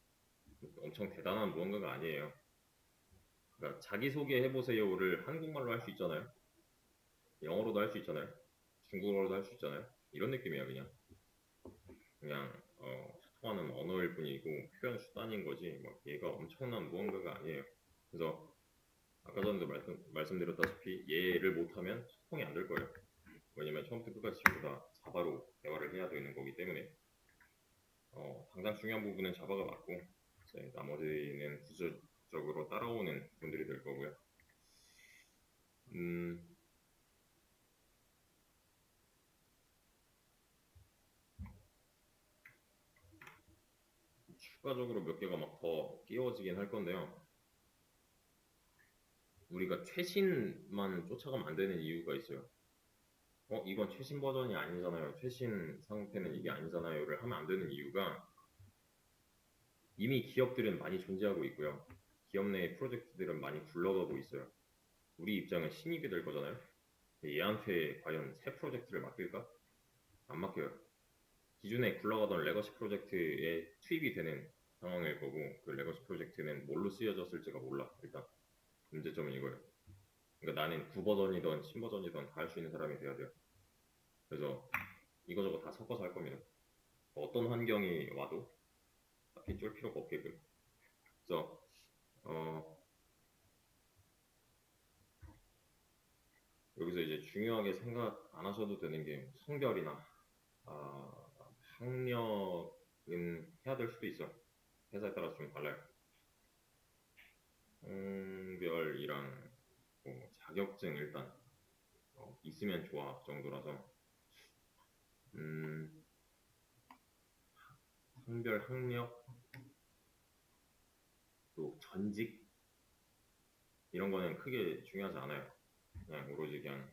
엄청 대단한 무언가가 아니에요. 그러니까 자기소개 해보세요를 한국말로 할 수 있잖아요. 영어로도 할 수 있잖아요. 중국어로도 할 수 있잖아요. 이런 느낌이에요. 그냥 소통하는 언어일 뿐이고 표현 수단인 거지 막 얘가 엄청난 무언가가 아니에요. 그래서 아까 전에도 말씀드렸다시피 얘를 못하면 소통이 안 될 거예요. 왜냐면 처음부터 끝까지 전부 다 자바로 대화를 해야 되는 거기 때문에 당장 중요한 부분은 자바가 맞고 이제 나머지는 적으로 따라오는 분들이 될 거고요. 추가적으로 몇 개가 막 더 끼워지긴 할 건데요. 우리가 최신만 쫓아가면 안 되는 이유가 있어요. 이건 최신 버전이 아니잖아요. 최신 상태는 이게 아니잖아요를 하면 안 되는 이유가 이미 기업들은 많이 존재하고 있고요. 기업 내 프로젝트들은 많이 굴러가고 있어요. 우리 입장은 신입이 될 거잖아요. 얘한테 과연 새 프로젝트를 맡길까? 안 맡겨요. 기존에 굴러가던 레거시 프로젝트에 투입이 되는 상황일 거고 그 레거시 프로젝트는 뭘로 쓰여졌을지가 몰라. 일단 문제점은 이거예요. 그러니까 나는 9버전이든 10버전이든 다 할 수 있는 사람이 돼야 돼요. 그래서 이거저거 다 섞어서 할 겁니다. 어떤 환경이 와도 딱히 쫄 필요가 없게끔. 그래서 여기서 이제 중요하게 생각 안 하셔도 되는 게 성별이나 학력은 해야 될 수도 있어. 회사에 따라서 좀 달라요. 성별이랑 자격증 일단 있으면 좋아 정도라서 성별, 학력, 또 전직 이런 거는 크게 중요하지 않아요. 그냥 오로지 그냥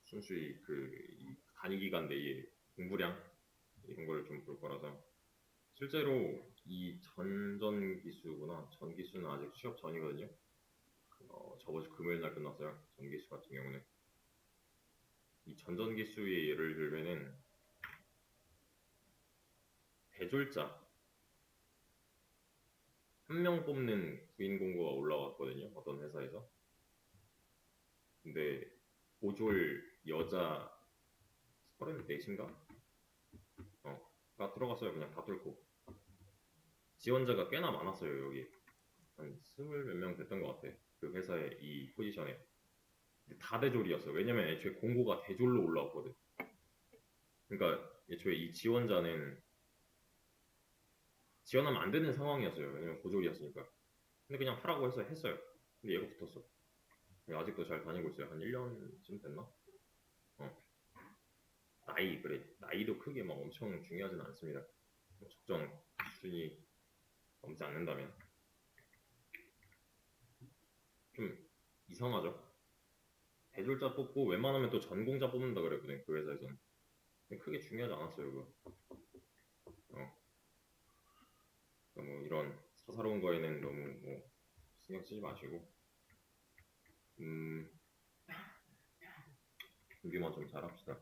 순수히 이 단위 기간 내의 공부량 이런 걸 좀 볼 거라서 실제로 이 전기수구나. 전기수는 아직 취업 전이거든요. 저번 주 금요일 날 끝났어요. 전기수 같은 경우는 이 전전기수의 예를 들면은 대졸자 한 명 뽑는 구인 공고가 올라왔거든요. 어떤 회사에서. 근데 고졸 여자 34인가? 가 들어갔어요. 그냥 다 뚫고. 지원자가 꽤나 많았어요. 여기 한 20 몇 명 됐던 것 같아. 그 회사의 이 포지션에. 근데 다 대졸이었어. 왜냐면 애초에 공고가 대졸로 올라왔거든. 그러니까 애초에 이 지원자는 지원하면 안 되는 상황이었어요. 왜냐면 고졸이었으니까. 근데 그냥 하라고 해서 했어요. 근데 얘가 붙었어. 아직도 잘 다니고 있어요. 한 1년쯤 됐나? 그래. 나이도 크게 막 엄청 중요하진 않습니다. 적정 수준이 넘지 않는다면. 좀 이상하죠? 대졸자 뽑고 웬만하면 또 전공자 뽑는다 그랬거든, 그 회사에서는. 크게 중요하지 않았어요, 그거. 그러니까 뭐 이런 사사로운 거에는 너무 신경 쓰지 마시고, 준비만 좀 잘합시다.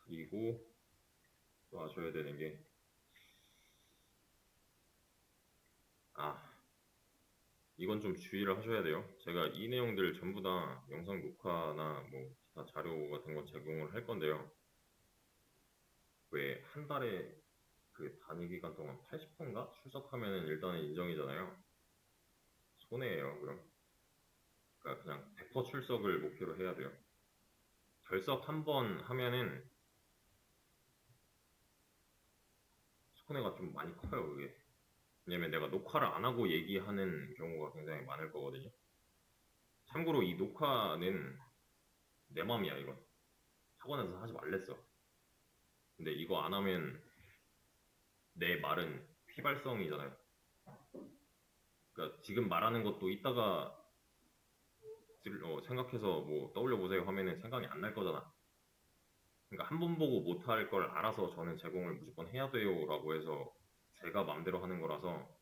그리고 또 아셔야 되는 게, 이건 좀 주의를 하셔야 돼요. 제가 이 내용들 전부 다 영상 녹화나 기타 자료 같은 거 제공을 할 건데요. 왜 한 달에 그 단위 기간 동안 80%인가 출석하면은 일단은 인정이잖아요. 손해예요, 그럼. 그러니까 그냥 100% 출석을 목표로 해야 돼요. 결석 한 번 하면은 손해가 좀 많이 커요, 그게. 왜냐면 내가 녹화를 안 하고 얘기하는 경우가 굉장히 많을 거거든요. 참고로 이 녹화는 내 맘이야, 이건. 학원에서 하지 말랬어. 근데 이거 안 하면 내 말은 휘발성이잖아요. 그러니까 지금 말하는 것도 이따가 생각해서 떠올려 보세요 하면은 생각이 안 날 거잖아. 그러니까 한 번 보고 못할 걸 알아서 저는 제공을 무조건 해야 돼요라고 해서 제가 마음대로 하는 거라서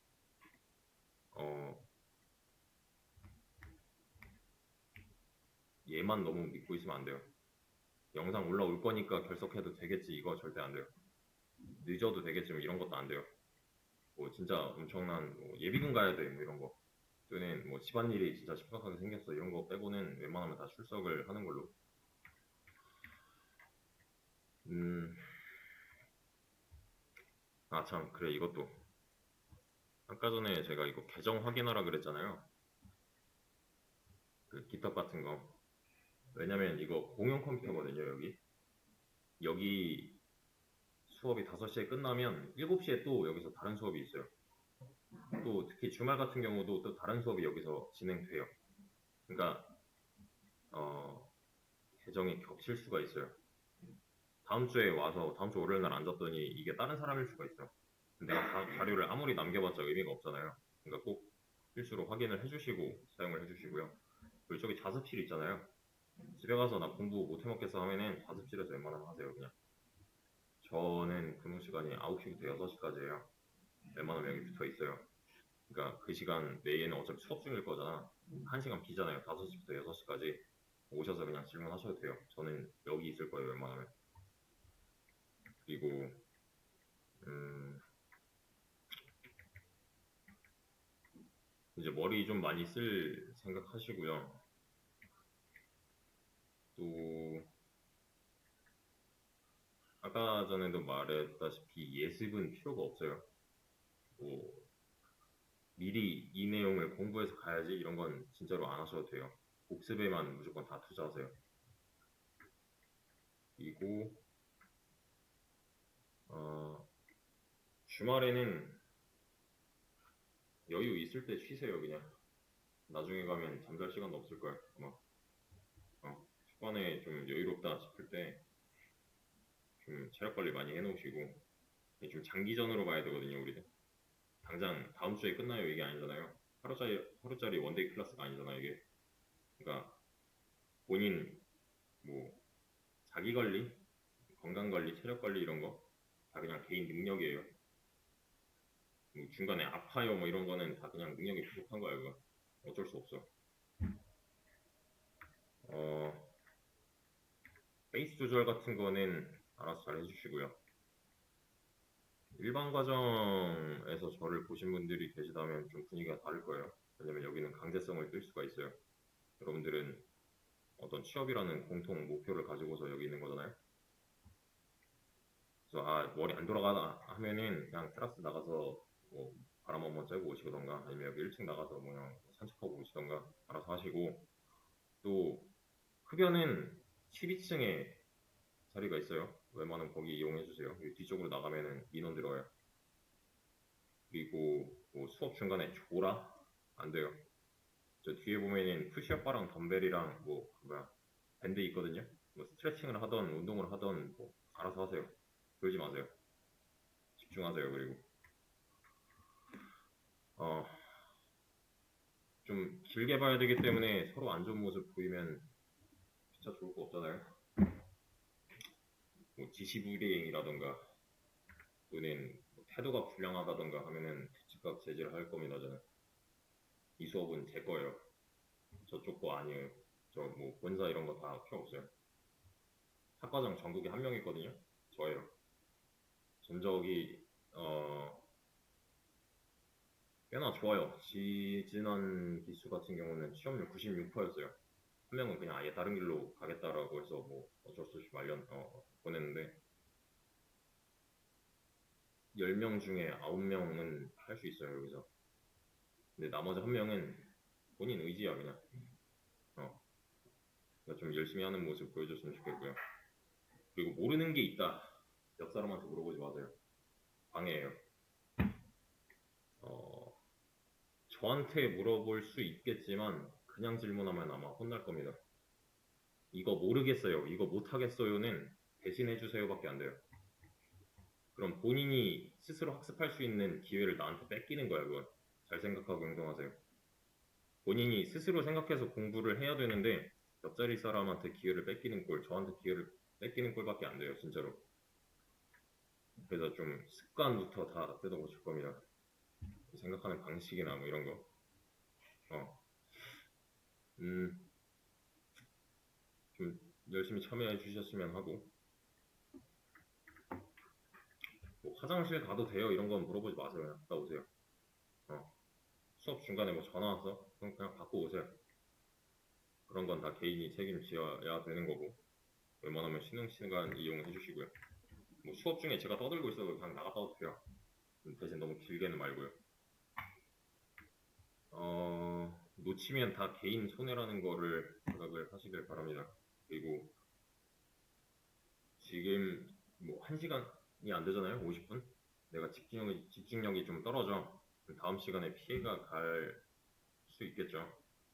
얘만 너무 믿고 있으면 안 돼요. 영상 올라올 거니까 결석해도 되겠지 이거 절대 안 돼요. 늦어도 되겠지만 이런 것도 안 돼요. 진짜 엄청난 예비군 가야 돼 이런 거 또는 집안일이 진짜 심각하게 생겼어 이런 거 빼고는 웬만하면 다 출석을 하는 걸로. 참 그래 이것도 아까 전에 제가 이거 계정 확인하라 그랬잖아요. 그 깃허브 같은 거. 왜냐면 이거 공용 컴퓨터거든요 여기 수업이 5시에 끝나면 7시에 또 여기서 다른 수업이 있어요. 또 특히 주말 같은 경우도 또 다른 수업이 여기서 진행돼요. 그러니까 계정이 겹칠 수가 있어요. 다음 주에 와서 다음 주 월요일 날 앉았더니 이게 다른 사람일 수가 있어요. 내가 자료를 아무리 남겨봤자 의미가 없잖아요. 그러니까 꼭 필수로 확인을 해주시고 사용을 해주시고요. 그리고 저기 자습실 있잖아요. 집에 가서 나 공부 못 해먹겠어 하면은 자습실에서 웬만하면 하세요. 그냥 저는 근무 시간이 9시부터 6시까지예요. 웬만하면 여기 붙어 있어요. 그러니까 그 시간 내에는 어차피 수업 중일 거잖아. 1시간 비잖아요. 5시부터 6시까지 오셔서 그냥 질문하셔도 돼요. 저는 여기 있을 거예요. 웬만하면. 그리고 이제 머리 좀 많이 쓸 생각하시고요. 또 아까 전에도 말했다시피 예습은 필요가 없어요. 뭐 미리 이 내용을 공부해서 가야지 이런 건 진짜로 안 하셔도 돼요. 복습에만 무조건 다 투자하세요. 그리고 주말에는 여유 있을 때 쉬세요. 그냥 나중에 가면 잠잘 시간도 없을 거예요. 아마 초반에 좀 여유롭다 싶을 때 좀 체력 관리 많이 해놓으시고 좀 장기전으로 봐야 되거든요. 우리는 당장 다음 주에 끝나요 이게 아니잖아요. 하루짜리 원데이 클래스가 아니잖아요 이게. 그러니까 본인 뭐 자기 관리, 건강 관리, 체력 관리 이런 거 다 그냥 개인 능력이에요. 뭐 중간에 아파요 뭐 이런 거는 다 그냥 능력이 부족한 거야 그거. 어쩔 수 없어. 페이스 조절 같은 거는 알아서 잘 해주시고요. 일반 과정에서 저를 보신 분들이 계시다면 좀 분위기가 다를 거예요. 왜냐면 여기는 강제성을 뜰 수가 있어요. 여러분들은 어떤 취업이라는 공통 목표를 가지고서 여기 있는 거잖아요. 그래서 머리 안 돌아가다 하면은 그냥 테라스 나가서 뭐 바람 한번 쐬고 오시던가 아니면 여기 1층 나가서 뭐 그냥 산책하고 오시던가 알아서 하시고 또 흡연은 12층에 자리가 있어요. 웬만하면 거기 이용해 주세요. 뒤쪽으로 나가면은 민원 들어와요. 그리고 뭐 수업 중간에 졸아? 안 돼요. 저 뒤에 보면은 푸시업 바랑 덤벨이랑 뭐 밴드 있거든요. 뭐 스트레칭을 하던 운동을 하던 뭐 알아서 하세요. 그러지 마세요. 집중하세요. 그리고 좀 길게 봐야 되기 때문에 서로 안 좋은 모습 보이면 진짜 좋을 거 없잖아요. 뭐 지시불이행이라던가 또는 뭐 태도가 불량하다던가 하면은 즉각 제지를 할 겁니다. 저는 이 수업은 제 거예요. 저쪽 거 아니에요. 저 뭐 본사 이런 거 다 필요 없어요. 학과장 전국에 한 명 있거든요. 저예요. 전적이 꽤나 좋아요. 지난 기수 같은 경우는 취업률 96%였어요. 한 명은 그냥 아예 다른 길로 가겠다라고 해서 뭐 어쩔 수 없이 보냈는데 10명 중에 9명은 할 수 있어요 여기서. 근데 나머지 한 명은 본인 의지야 그냥. 그러니까 좀 열심히 하는 모습 보여줬으면 좋겠고요. 그리고 모르는 게 있다. 옆 사람한테 물어보지 마세요. 방해예요. 저한테 물어볼 수 있겠지만 그냥 질문하면 아마 혼날 겁니다. 이거 모르겠어요. 이거 못하겠어요는 대신해주세요밖에 안 돼요. 그럼 본인이 스스로 학습할 수 있는 기회를 나한테 뺏기는 거야, 그건. 잘 생각하고 행동하세요. 본인이 스스로 생각해서 공부를 해야 되는데 옆자리 사람한테 기회를 뺏기는 꼴, 저한테 기회를 뺏기는 꼴밖에 안 돼요, 진짜로. 그래서 좀 습관부터 다 뜯어고칠 겁니다. 생각하는 방식이나 뭐 이런 거. 좀 열심히 참여해 주셨으면 하고. 뭐 화장실 가도 돼요? 이런 건 물어보지 마세요. 그냥 갔다 오세요. 수업 중간에 뭐 전화 왔어? 그럼 그냥 받고 오세요. 그런 건 다 개인이 책임져야 되는 거고 웬만하면 쉬는 시간 이용해 주시고요. 뭐 수업 중에 제가 떠들고 있어도 그냥 나갔다 와도 돼요. 대신 너무 길게는 말고요. 놓치면 다 개인 손해라는 거를 생각을 하시길 바랍니다. 그리고 지금 뭐 1시간 안 되잖아요. 50분? 내가 집중력이 좀 떨어져. 그럼 다음 시간에 피해가 갈 수 있겠죠.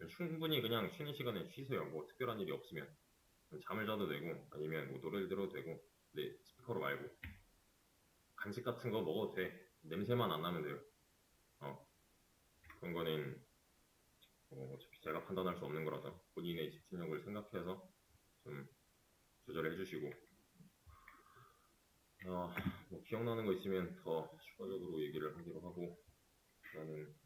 충분히 그냥 쉬는 시간에 쉬세요. 뭐 특별한 일이 없으면. 잠을 자도 되고, 아니면 뭐 노래를 들어도 되고, 근데 스피커로 말고. 간식 같은 거 먹어도 돼. 냄새만 안 나면 돼요. 어, 그런 거는 어차피 제가 판단할 수 없는 거라서 본인의 집중력을 생각해서 좀 조절해 주시고, 뭐 기억나는 거 있으면 더 추가적으로 얘기를 하기로 하고, 나는